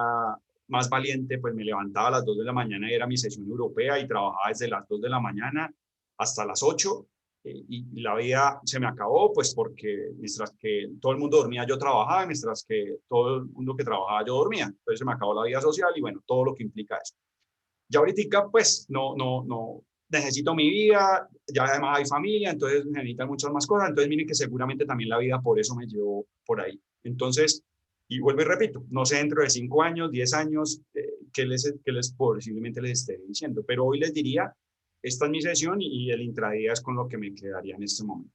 más valiente, pues me levantaba a las 2 de la mañana y era mi sesión europea y trabajaba desde las 2 de la mañana hasta las 8 y la vida se me acabó, pues porque mientras que todo el mundo dormía yo trabajaba, mientras que todo el mundo que trabajaba yo dormía. Entonces se me acabó la vida social y bueno, todo lo que implica eso. Ya ahorita, pues, no, necesito mi vida, ya además hay familia, entonces necesitan muchas más cosas, entonces miren que seguramente también la vida por eso me llevó por ahí. Entonces, y vuelvo y repito, no sé dentro de 5 años, 10 años, qué les posiblemente les esté diciendo, pero hoy les diría, esta es mi sesión y el intradía es con lo que me quedaría en este momento.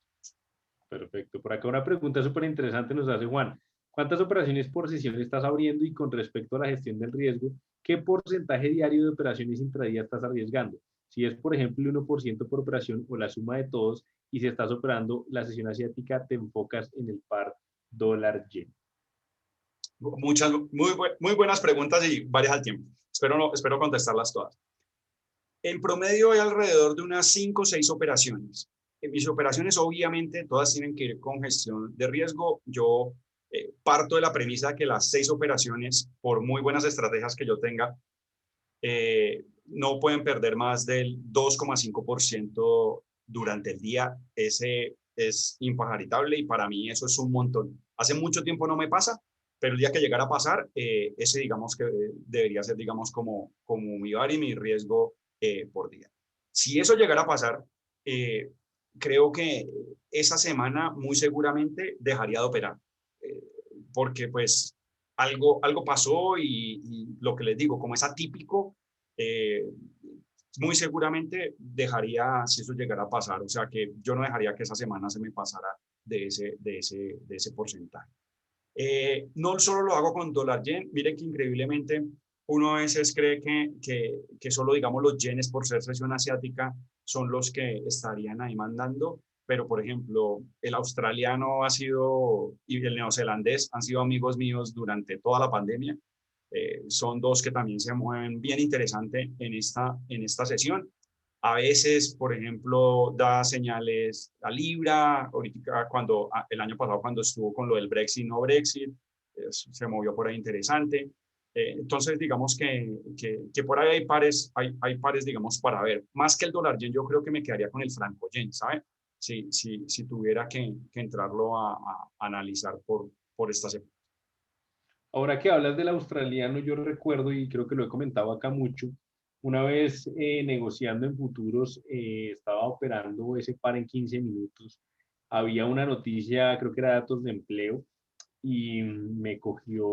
Perfecto. Por acá una pregunta súper interesante nos hace Juan. ¿Cuántas operaciones por sesión estás abriendo? Y con respecto a la gestión del riesgo, ¿qué porcentaje diario de operaciones intradía estás arriesgando? Si es, por ejemplo, el 1% por operación o la suma de todos, y si estás operando la sesión asiática, te enfocas en el par dólar-yen. Muchas, muy buenas preguntas y varias al tiempo. Espero contestarlas todas. En promedio hay alrededor de unas 5 o 6 operaciones. En mis operaciones, obviamente, todas tienen que ir con gestión de riesgo. Yo parto de la premisa de que las 6 operaciones, por muy buenas estrategias que yo tenga, no pueden perder más del 2,5% durante el día. Ese es impajaritable y para mí eso es un montón. Hace mucho tiempo no me pasa, pero el día que llegara a pasar, ese digamos que debería ser, digamos, como mi VAR y mi riesgo por día. Si eso llegara a pasar, eh, creo que esa semana muy seguramente dejaría de operar, eh, porque pues algo pasó y lo que les digo, como es atípico, eh, muy seguramente dejaría, si eso llegara a pasar, o sea que yo no dejaría que esa semana se me pasara de ese porcentaje. No solo lo hago con dólar yen, mire que increíblemente uno a veces cree que solo, digamos, los yenes por ser sesión asiática son los que estarían ahí mandando, pero por ejemplo, el australiano ha sido y el neozelandés han sido amigos míos durante toda la pandemia. Son dos que también se mueven bien interesante en esta sesión. A veces, por ejemplo, da señales a Libra, ahorita cuando el año pasado cuando estuvo con lo del Brexit, no Brexit, se movió por ahí interesante. Entonces, digamos que por ahí hay pares, digamos, para ver. Más que el dólar yen, yo creo que me quedaría con el franco yen, ¿sabe? Si tuviera que entrarlo a analizar por estas épocas. Ahora que hablas del australiano, yo recuerdo, y creo que lo he comentado acá mucho, una vez negociando en futuros, estaba operando ese par en 15 minutos. Había una noticia, creo que era datos de empleo, y me cogió,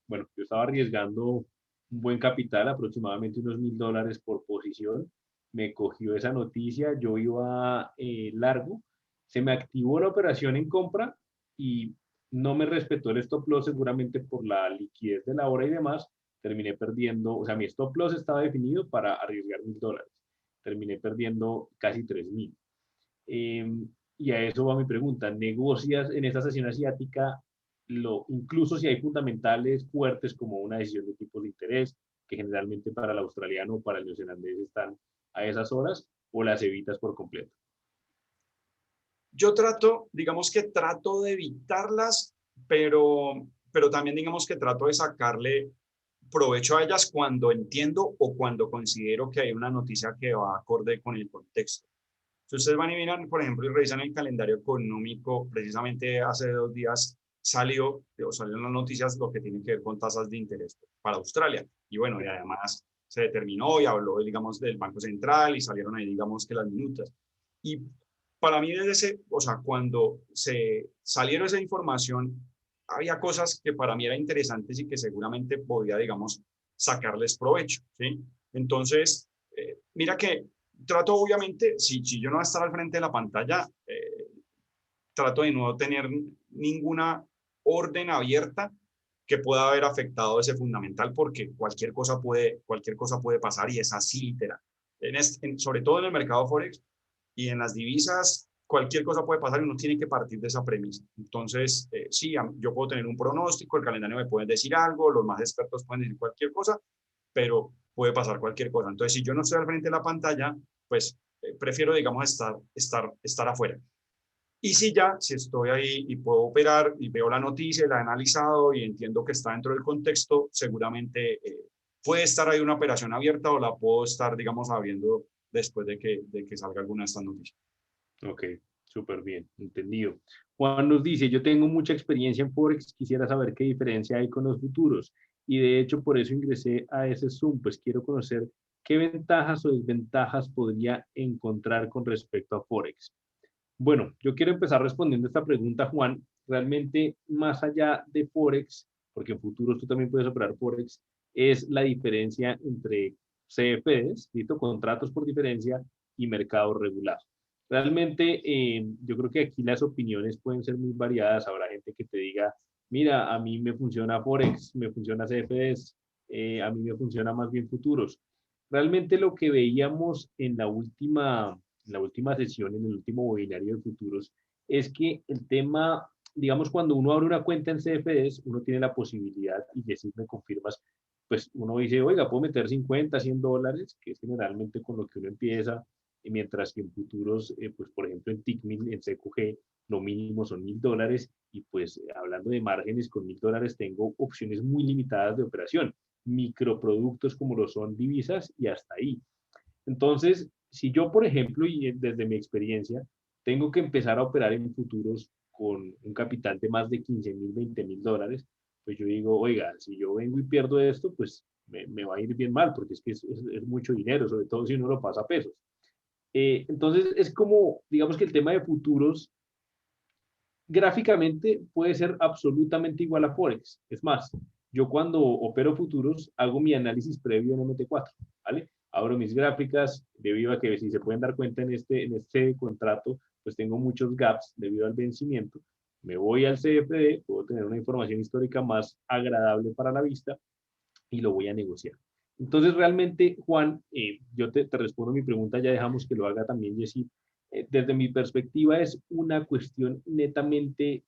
bueno, yo estaba arriesgando un buen capital, aproximadamente unos $1,000 por posición. Me cogió esa noticia, yo iba largo, se me activó la operación en compra y no me respetó el stop loss seguramente por la liquidez de la hora y demás. Terminé perdiendo, o sea, mi stop loss estaba definido para arriesgar $1,000. Terminé perdiendo casi 3,000. Eh, y a eso va mi pregunta. ¿Negocias en esta sesión asiática, incluso si hay fundamentales fuertes como una decisión de tipos de interés, que generalmente para el australiano o para el neozelandés están a esas horas, o las evitas por completo? Yo digamos que trato de evitarlas, pero también digamos que trato de sacarle provecho a ellas cuando entiendo o cuando considero que hay una noticia que va acorde con el contexto. Si ustedes van y miran, por ejemplo, y revisan el calendario económico, precisamente hace 2 días salieron las noticias lo que tiene que ver con tasas de interés para Australia. Y bueno, y además se determinó y habló, digamos, del Banco Central y salieron ahí, digamos, que las minutas. Y para mí, o sea, cuando se salieron esa información, había cosas que para mí eran interesantes y que seguramente podía, digamos, sacarles provecho, ¿sí? Entonces, mira que trato, obviamente, si yo no voy a estar al frente de la pantalla, trato de no tener ninguna orden abierta que pueda haber afectado ese fundamental, porque cualquier cosa puede pasar y es así literal. Sobre todo en el mercado Forex y en las divisas, cualquier cosa puede pasar y uno tiene que partir de esa premisa. Entonces, sí, yo puedo tener un pronóstico, el calendario me puede decir algo, los más expertos pueden decir cualquier cosa, pero puede pasar cualquier cosa. Entonces, si yo no estoy al frente de la pantalla, pues prefiero, digamos, estar afuera. Y si estoy ahí y puedo operar y veo la noticia, la he analizado y entiendo que está dentro del contexto, seguramente puede estar ahí una operación abierta o la puedo estar, digamos, abriendo después de que salga alguna de estas noticias. Ok, súper bien, entendido. Juan nos dice, yo tengo mucha experiencia en Forex, quisiera saber qué diferencia hay con los futuros. Y de hecho, por eso ingresé a ese Zoom, pues quiero conocer qué ventajas o desventajas podría encontrar con respecto a Forex. Bueno, yo quiero empezar respondiendo esta pregunta, Juan. Realmente, más allá de Forex, porque en futuros tú también puedes operar Forex, es la diferencia entre CFDs, ¿listo? Contratos por diferencia, y mercado regular. Realmente, yo creo que aquí las opiniones pueden ser muy variadas. Habrá gente que te diga, mira, a mí me funciona Forex, me funciona CFDs, a mí me funciona más bien futuros. Realmente lo que veíamos en la última sesión, en el último webinario de futuros, es que el tema, digamos, cuando uno abre una cuenta en CFDs, uno tiene la posibilidad, y decir, me confirmas, pues uno dice, oiga, puedo meter 50, $100, que es generalmente con lo que uno empieza, y mientras que en futuros, pues por ejemplo en Tickmill, en CQG, lo mínimo son $1,000, y pues hablando de márgenes, con $1,000 tengo opciones muy limitadas de operación, microproductos como lo son divisas y hasta ahí. Entonces, si yo, por ejemplo, y desde mi experiencia, tengo que empezar a operar en futuros con un capital de más de 15,000, $20,000, pues yo digo, oiga, si yo vengo y pierdo esto, pues me va a ir bien mal, porque es que es mucho dinero, sobre todo si uno lo pasa a pesos. Entonces, es como, digamos que el tema de futuros gráficamente puede ser absolutamente igual a Forex. Es más, yo cuando opero futuros hago mi análisis previo en MT4, ¿vale? Abro mis gráficas debido a que si se pueden dar cuenta en este contrato, pues tengo muchos gaps debido al vencimiento. Me voy al CFD, puedo tener una información histórica más agradable para la vista y lo voy a negociar. Entonces, realmente, Juan, yo te respondo mi pregunta, ya dejamos que lo haga también Jessy. Desde mi perspectiva es una cuestión netamente,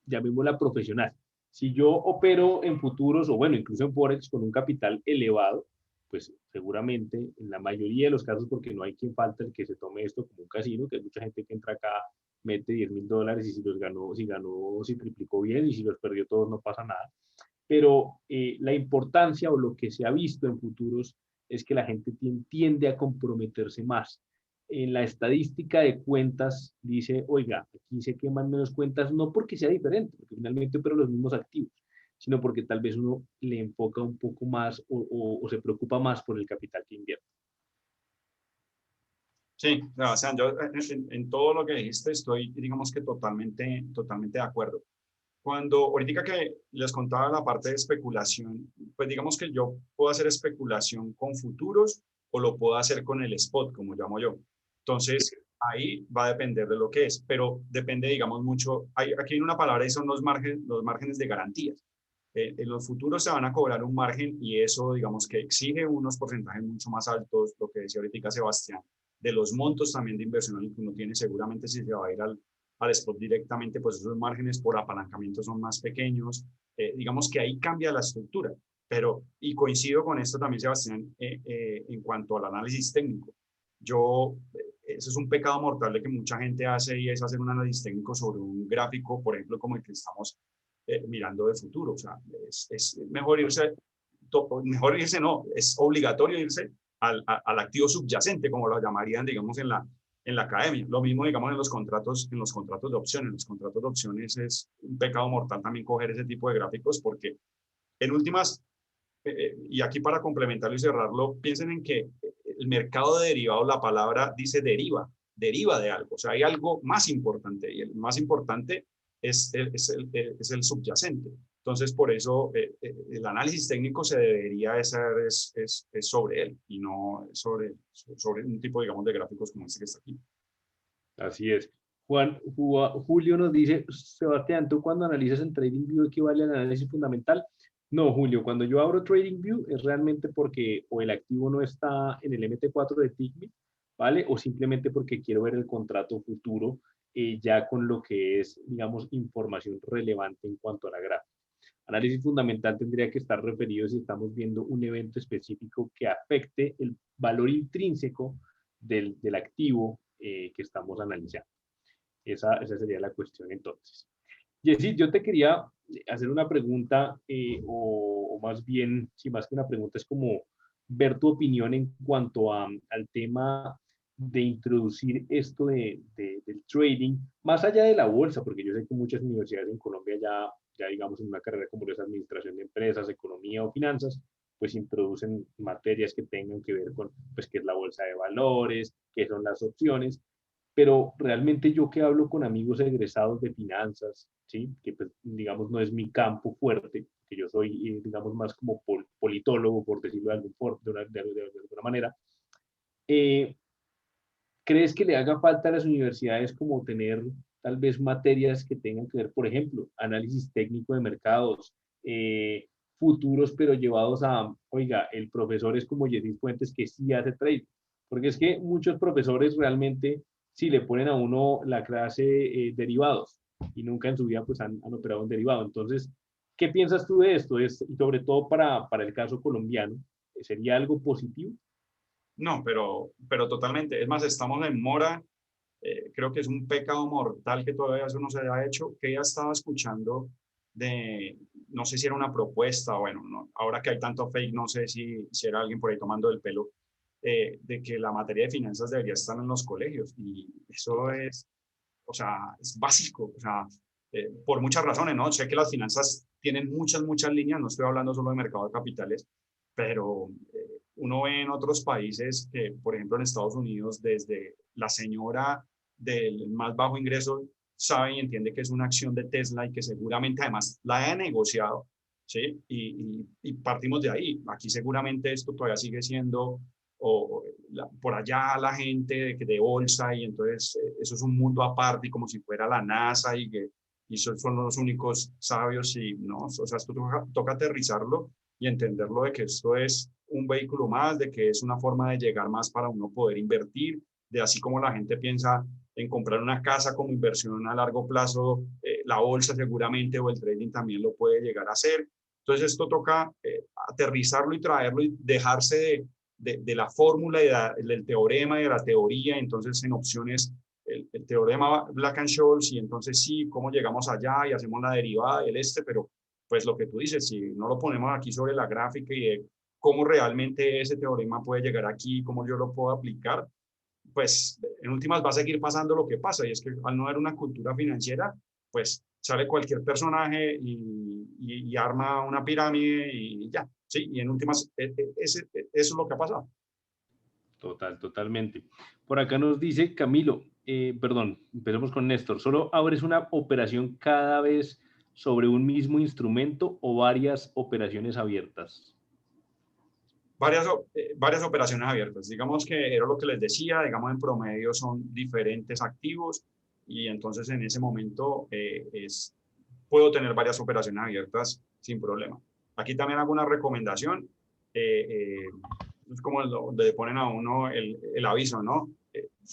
llamémosla profesional. Si yo opero en futuros o bueno, incluso en Forex con un capital elevado, pues seguramente en la mayoría de los casos, porque no hay quien falta el que se tome esto como un casino, que hay mucha gente que entra acá, mete $10,000 y si los ganó, si ganó, si triplicó bien y si los perdió todos no pasa nada, pero la importancia o lo que se ha visto en futuros es que la gente tiende a comprometerse más. En la estadística de cuentas dice, oiga, aquí se queman menos cuentas, no porque sea diferente, porque finalmente pero los mismos activos, sino porque tal vez uno le enfoca un poco más o se preocupa más por el capital que invierte. Sí, o sea, yo en todo lo que dijiste estoy, digamos que totalmente de acuerdo. Ahorita que les contaba la parte de especulación, pues digamos que yo puedo hacer especulación con futuros o lo puedo hacer con el spot, como llamo yo. Entonces, ahí va a depender de lo que es, pero depende, digamos, mucho. Aquí hay una palabra y son los márgenes de garantías. En los futuros se van a cobrar un margen y eso, digamos, que exige unos porcentajes mucho más altos, lo que decía ahorita Sebastián, de los montos también de inversión que uno tiene, seguramente si se va a ir al spot directamente, pues esos márgenes por apalancamiento son más pequeños. Digamos que ahí cambia la estructura. Pero, y coincido con esto también, Sebastián, en cuanto al análisis técnico. Yo, ese es un pecado mortal de que mucha gente hace, y es hacer un análisis técnico sobre un gráfico, por ejemplo, como el que estamos mirando de futuro. O sea, es mejor irse, no, es obligatorio irse al activo subyacente, como lo llamarían, digamos, en la academia. Lo mismo, digamos, en los contratos de opciones. En los contratos de opciones es un pecado mortal también coger ese tipo de gráficos, porque en últimas, y aquí para complementarlo y cerrarlo, piensen en que el mercado de derivados, la palabra dice deriva de algo. O sea, hay algo más importante, y el más importante es el subyacente. Entonces, por eso el análisis técnico se debería hacer es sobre él, y no sobre un tipo, digamos, de gráficos como este que está aquí. Así es. Julio nos dice, Sebastián, ¿tú cuando analizas en TradingView equivale al análisis fundamental? No, Julio, cuando yo abro TradingView es realmente porque o el activo no está en el MT4 de TICMI, ¿vale? O simplemente porque quiero ver el contrato futuro ya con lo que es, digamos, información relevante en cuanto a la gráfica. Análisis fundamental tendría que estar referido si estamos viendo un evento específico que afecte el valor intrínseco del activo que estamos analizando. Esa sería la cuestión entonces. Jessy, yo te quería hacer una pregunta, o más bien, si más que una pregunta, es como ver tu opinión en cuanto al tema de introducir esto del trading, más allá de la bolsa, porque yo sé que muchas universidades en Colombia ya digamos, en una carrera como es administración de empresas, economía o finanzas, pues introducen materias que tengan que ver con, pues, qué es la bolsa de valores, qué son las opciones, pero realmente yo que hablo con amigos egresados de finanzas, ¿sí? Que pues, digamos no es mi campo fuerte, que yo soy, digamos, más como politólogo, por decirlo de alguna manera, eh, ¿crees que le haga falta a las universidades como tener tal vez materias que tengan que ver, por ejemplo, análisis técnico de mercados, futuros, pero llevados a, oiga, el profesor es como Jessy Fuentes que sí hace trading? Porque es que muchos profesores realmente sí le ponen a uno la clase derivados y nunca en su vida pues han operado un derivado. Entonces, ¿qué piensas tú de esto? Y sobre todo para el caso colombiano, ¿sería algo positivo? No, pero totalmente. Es más, estamos en mora. Creo que es un pecado mortal que todavía eso no se haya hecho, que ya estaba escuchando no sé si era una propuesta, bueno, no, ahora que hay tanto fake, no sé si era alguien por ahí tomando el pelo, de que la materia de finanzas debería estar en los colegios, y eso Total. es, o sea, es básico, o sea, por muchas razones, ¿no? Sé que las finanzas tienen muchas líneas, no estoy hablando solo de mercado de capitales, pero uno ve en otros países que, por ejemplo, en Estados Unidos, desde la señora del más bajo ingreso sabe y entiende que es una acción de Tesla y que seguramente además la haya negociado, ¿sí? Y partimos de ahí. Aquí seguramente esto todavía sigue siendo por allá la gente de bolsa, y entonces eso es un mundo aparte y como si fuera la NASA y son los únicos sabios, y no, o sea, esto toca aterrizarlo y entenderlo de que esto es un vehículo más, de que es una forma de llegar más para uno poder invertir, de así como la gente piensa en comprar una casa como inversión a largo plazo, la bolsa seguramente o el trading también lo puede llegar a hacer. Entonces esto toca aterrizarlo y traerlo y dejarse de la fórmula y del teorema y de la teoría. Entonces en opciones el teorema Black-Scholes, y entonces sí, cómo llegamos allá y hacemos la derivada del pero pues lo que tú dices, si no lo ponemos aquí sobre la gráfica y de cómo realmente ese teorema puede llegar aquí, cómo yo lo puedo aplicar, pues en últimas va a seguir pasando lo que pasa, y es que al no haber una cultura financiera, pues sale cualquier personaje y arma una pirámide y ya, ¿sí? Y en últimas, eso es lo que ha pasado. Totalmente. Por acá nos dice Camilo, perdón, empecemos con Néstor. ¿Solo abres una operación cada vez sobre un mismo instrumento o varias operaciones abiertas? Varias operaciones abiertas. Digamos que era lo que les decía, digamos en promedio son diferentes activos, y entonces en ese momento puedo tener varias operaciones abiertas sin problema. Aquí también hago una recomendación, es como le ponen a uno el aviso, ¿no?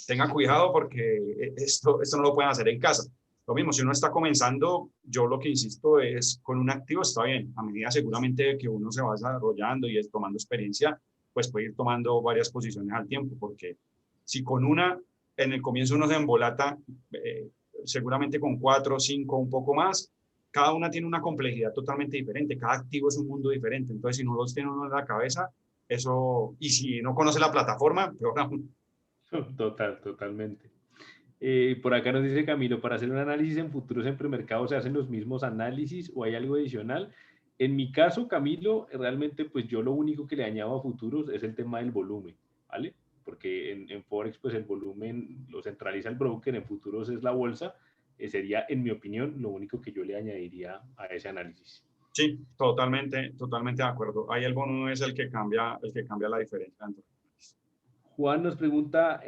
Tenga cuidado porque esto no lo pueden hacer en casa. Lo mismo, si uno está comenzando, yo lo que insisto es, con un activo está bien, a medida seguramente que uno se va desarrollando y es tomando experiencia, pues puede ir tomando varias posiciones al tiempo, porque si con una en el comienzo uno se embolata, seguramente con 4 o 5, un poco más. Cada una tiene una complejidad totalmente diferente, cada activo es un mundo diferente, entonces si no los tiene uno en la cabeza, eso, y si no conoce la plataforma, peor aún. Totalmente. Por acá nos dice Camilo, para hacer un análisis en futuros en premercado, ¿se hacen los mismos análisis o hay algo adicional? En mi caso, Camilo, realmente pues yo lo único que le añado a futuros es el tema del volumen, ¿vale? Porque en Forex pues el volumen lo centraliza el broker, en futuros es la bolsa, sería en mi opinión lo único que yo le añadiría a ese análisis. Sí, totalmente, totalmente de acuerdo. Ahí el bono es el que cambia la diferencia. Juan nos pregunta,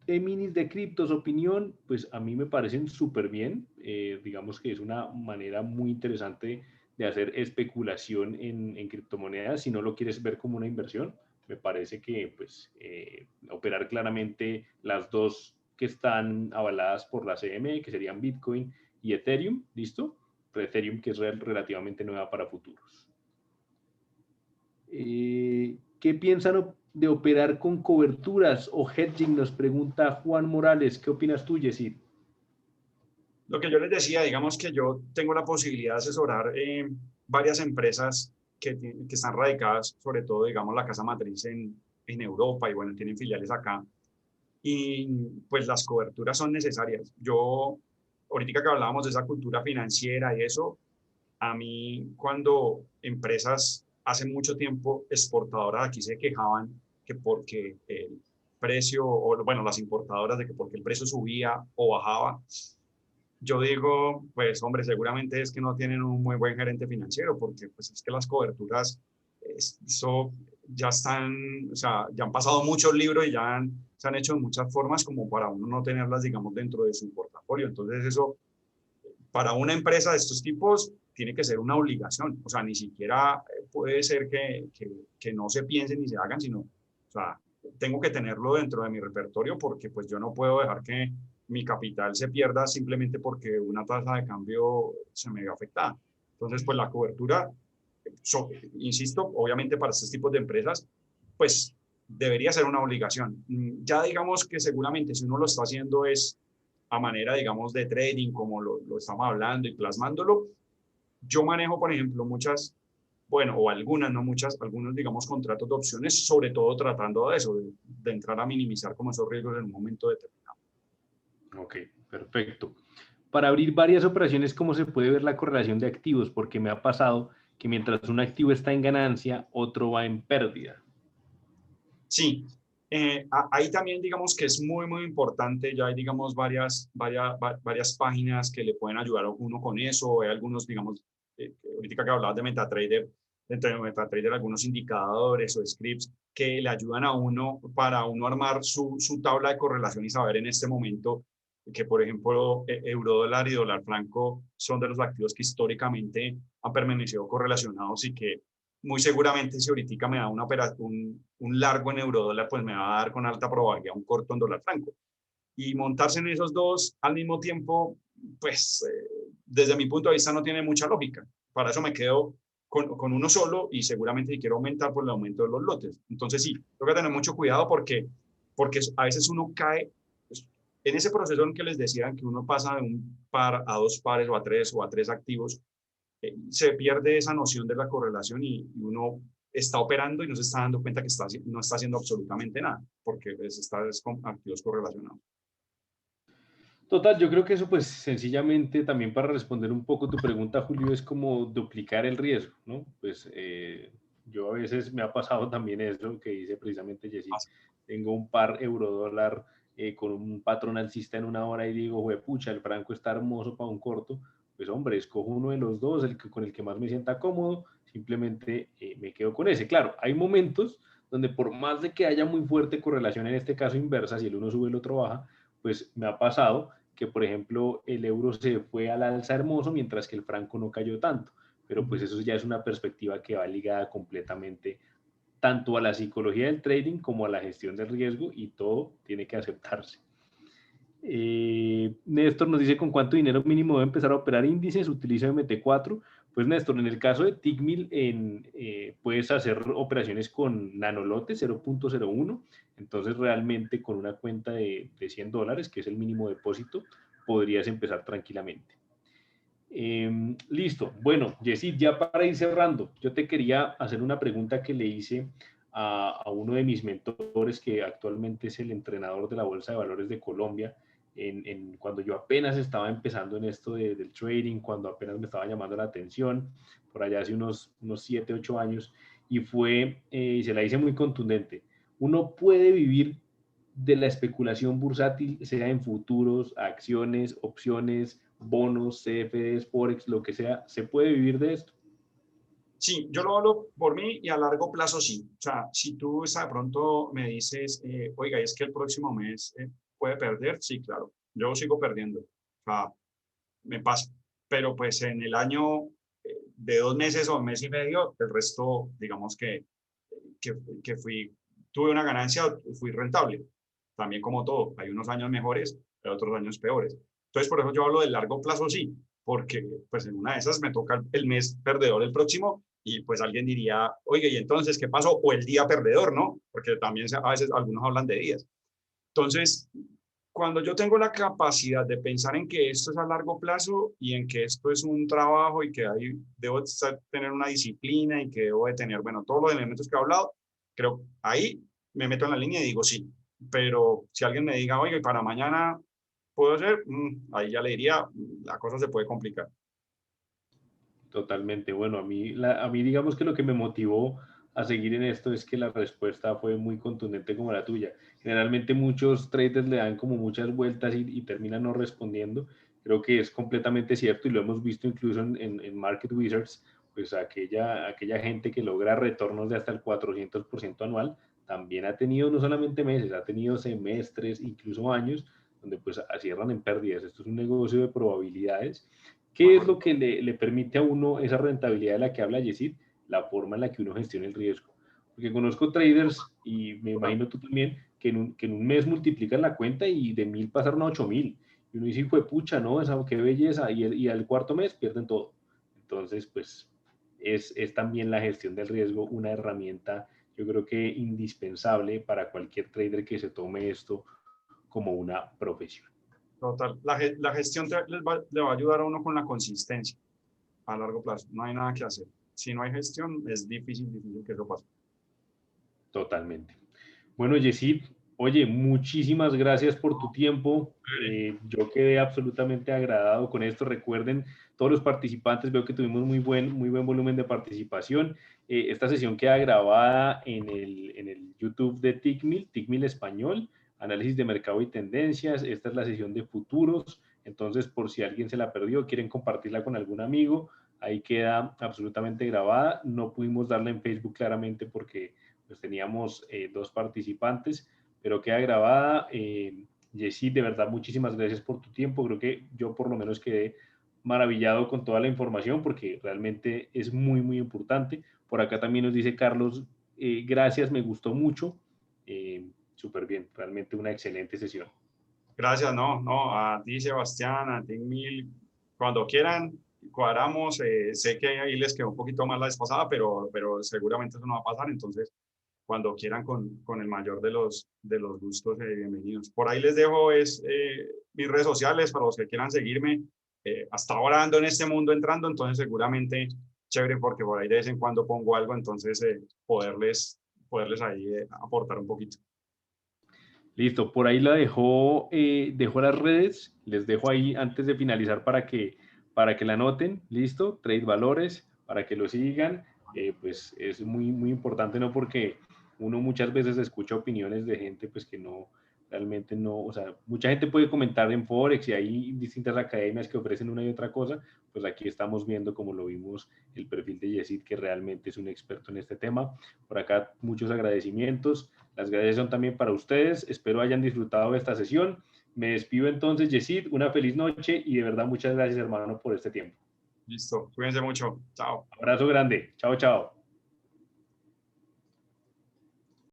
minis de criptos, opinión, pues a mí me parecen súper bien. Digamos que es una manera muy interesante de hacer especulación en criptomonedas. Si no lo quieres ver como una inversión, me parece que pues operar claramente las dos que están avaladas por la CME, que serían Bitcoin y Ethereum, ¿listo? Ethereum que es relativamente nueva para futuros. ¿Qué piensan de operar con coberturas o hedging? Nos pregunta Juan Morales. ¿Qué opinas tú, Yesid? Lo que yo les decía, digamos que yo tengo la posibilidad de asesorar varias empresas que están radicadas, sobre todo, digamos, la casa matriz en Europa y bueno, tienen filiales acá. Y pues las coberturas son necesarias. Yo, ahorita que hablábamos de esa cultura financiera y eso, a mí cuando empresas hace mucho tiempo exportadoras aquí se quejaban que porque el precio, o bueno, las importadoras de que porque el precio subía o bajaba, yo digo, pues hombre, seguramente es que no tienen un muy buen gerente financiero, porque pues es que las coberturas, eso ya están, o sea, ya han pasado muchos libros y se han hecho de muchas formas como para uno no tenerlas, digamos, dentro de su portafolio. Entonces eso, para una empresa de estos tipos, tiene que ser una obligación. O sea, ni siquiera puede ser que no se piensen ni se hagan, sino, o sea, tengo que tenerlo dentro de mi repertorio porque pues yo no puedo dejar que mi capital se pierda simplemente porque una tasa de cambio se me ve afectada. Entonces, pues la cobertura, insisto, obviamente para estos tipos de empresas, pues debería ser una obligación. Ya digamos que seguramente si uno lo está haciendo es a manera, digamos, de trading, como lo estamos hablando y plasmándolo, yo manejo, por ejemplo, muchas, bueno, o algunas, no muchas, algunos, digamos, contratos de opciones, sobre todo tratando de eso, de entrar a minimizar como esos riesgos en un momento determinado. Ok, perfecto. Para abrir varias operaciones, ¿cómo se puede ver la correlación de activos? Porque me ha pasado que mientras un activo está en ganancia, otro va en pérdida. Sí, ahí también digamos que es muy, muy importante, ya hay digamos varias páginas que le pueden ayudar a uno con eso, hay algunos, digamos, ahorita que hablabas de MetaTrader, dentro de MetaTrader algunos indicadores o scripts que le ayudan a uno para uno armar su tabla de correlación y saber en este momento que, por ejemplo, eurodólar y dólar franco son de los activos que históricamente han permanecido correlacionados y que muy seguramente si ahorita me da un largo en eurodólar, pues me va a dar con alta probabilidad un corto en dólar franco. Y montarse en esos dos al mismo tiempo, pues desde mi punto de vista no tiene mucha lógica. Para eso me quedo con uno solo y seguramente si quiero aumentar, pues el aumento de los lotes. Entonces sí, tengo que tener mucho cuidado porque a veces uno cae pues, en ese proceso en que les decían que uno pasa de un par a dos pares o a tres activos, se pierde esa noción de la correlación y uno está operando y no se está dando cuenta que no está haciendo absolutamente nada, porque está con activos correlacionados. Total, yo creo que eso pues sencillamente también para responder un poco tu pregunta, Julio, es como duplicar el riesgo, ¿no? Pues yo a veces me ha pasado también eso que dice precisamente Jessy, tengo un par euro-dólar con un patrón alcista en una hora y digo, pucha, el franco está hermoso para un corto, pues hombre, escojo uno de los dos, con el que más me sienta cómodo, simplemente me quedo con ese. Claro, hay momentos donde por más de que haya muy fuerte correlación, en este caso inversa, si el uno sube el otro baja, pues me ha pasado que, por ejemplo, el euro se fue al alza hermoso, mientras que el franco no cayó tanto. Pero pues eso ya es una perspectiva que va ligada completamente tanto a la psicología del trading como a la gestión del riesgo y todo tiene que aceptarse. Néstor nos dice con cuánto dinero mínimo debe empezar a operar índices, utiliza MT4. Pues Néstor, en el caso de Tickmill, puedes hacer operaciones con nanolote 0.01, entonces realmente con una cuenta de $100, que es el mínimo depósito, podrías empezar tranquilamente. Listo. Bueno, Yesid, ya para ir cerrando, yo te quería hacer una pregunta que le hice a uno de mis mentores, que actualmente es el entrenador de la Bolsa de Valores de Colombia, cuando yo apenas estaba empezando en esto del trading, cuando apenas me estaba llamando la atención, por allá hace unos 7, 8 años, y se la hice muy contundente. Uno puede vivir de la especulación bursátil, sea en futuros, acciones, opciones, bonos, CFDs, Forex, lo que sea, ¿se puede vivir de esto? Sí, yo lo hablo por mí y a largo plazo sí. O sea, si tú de pronto me dices, oiga, es que el próximo mes puede perder, sí, claro, yo sigo perdiendo. O sea, me pasa. Pero pues en el año de 2 meses o un mes y medio, el resto, digamos que, que tuve una ganancia, fui rentable. También como todo, hay unos años mejores, hay otros años peores. Entonces, por eso yo hablo de largo plazo, sí, porque pues en una de esas me toca el mes perdedor el próximo y pues alguien diría, oye, ¿y entonces qué pasó? O el día perdedor, ¿no? Porque también a veces algunos hablan de días. Entonces, cuando yo tengo la capacidad de pensar en que esto es a largo plazo y en que esto es un trabajo y que debo tener una disciplina y que debo de tener, bueno, todos los elementos que he hablado, creo ahí me meto en la línea y digo sí. Pero si alguien me diga, oye, para mañana puedo hacer, ahí ya le diría, la cosa se puede complicar. Totalmente. Bueno, a mí digamos que lo que me motivó a seguir en esto es que la respuesta fue muy contundente como la tuya. Generalmente muchos traders le dan como muchas vueltas y terminan no respondiendo. Creo que es completamente cierto y lo hemos visto incluso en Market Wizards, pues aquella gente que logra retornos de hasta el 400% anual, también ha tenido no solamente meses, ha tenido semestres, incluso años, donde pues cierran en pérdidas. Esto es un negocio de probabilidades. ¿Qué es lo que le permite a uno esa rentabilidad de la que habla Yesid? La forma en la que uno gestiona el riesgo. Porque conozco traders, y me imagino tú también, que en un mes multiplican la cuenta y de 1.000 pasaron a 8.000. Y uno dice, fue pucha, ¿no? Esa, qué belleza. Y al cuarto mes pierden todo. Entonces, pues, es también la gestión del riesgo una herramienta, yo creo que indispensable para cualquier trader que se tome esto como una profesión. Total. La gestión le va a ayudar a uno con la consistencia a largo plazo. No hay nada que hacer. Si no hay gestión, es difícil que eso pase. Totalmente. Bueno, Yesid, oye, muchísimas gracias por tu tiempo. Yo quedé absolutamente agradado con esto. Recuerden, todos los participantes, veo que tuvimos muy buen volumen de participación. Esta sesión queda grabada en el YouTube de Tickmill Español, análisis de mercado y tendencias. Esta es la sesión de futuros. Entonces, por si alguien se la perdió, quieren compartirla con algún amigo, ahí queda absolutamente grabada. No pudimos darla en Facebook claramente porque pues teníamos 2 participantes, pero queda grabada. Jessy, de verdad, muchísimas gracias por tu tiempo. Creo que yo por lo menos quedé maravillado con toda la información porque realmente es muy importante. Por acá también nos dice Carlos, gracias, me gustó mucho. Súper bien, realmente una excelente sesión. Gracias, no, a ti, Sebastián, a ti, Mil, cuando quieran, cuadramos. Sé que ahí les quedó un poquito más la vez pasada, pero seguramente eso no va a pasar. Entonces, cuando quieran, con el mayor de los gustos, bienvenidos. Por ahí les dejo mis redes sociales para los que quieran seguirme. Hasta ahora ando en este mundo entrando, entonces seguramente chévere porque por ahí de vez en cuando pongo algo, entonces poderles ahí aportar un poquito. Listo, por ahí dejó las redes, les dejo ahí antes de finalizar para que la anoten, listo, Trade Valores, para que lo sigan, pues es muy importante, ¿no? Porque uno muchas veces escucha opiniones de gente pues que realmente no, o sea, mucha gente puede comentar en Forex y hay distintas academias que ofrecen una y otra cosa, pues aquí estamos viendo, como lo vimos, el perfil de Yesid, que realmente es un experto en este tema. Por acá muchos agradecimientos. Las gracias son también para ustedes. Espero hayan disfrutado de esta sesión. Me despido entonces, Yesid. Una feliz noche y de verdad muchas gracias, hermano, por este tiempo. Listo, cuídense mucho. Chao. Abrazo grande. Chao, chao.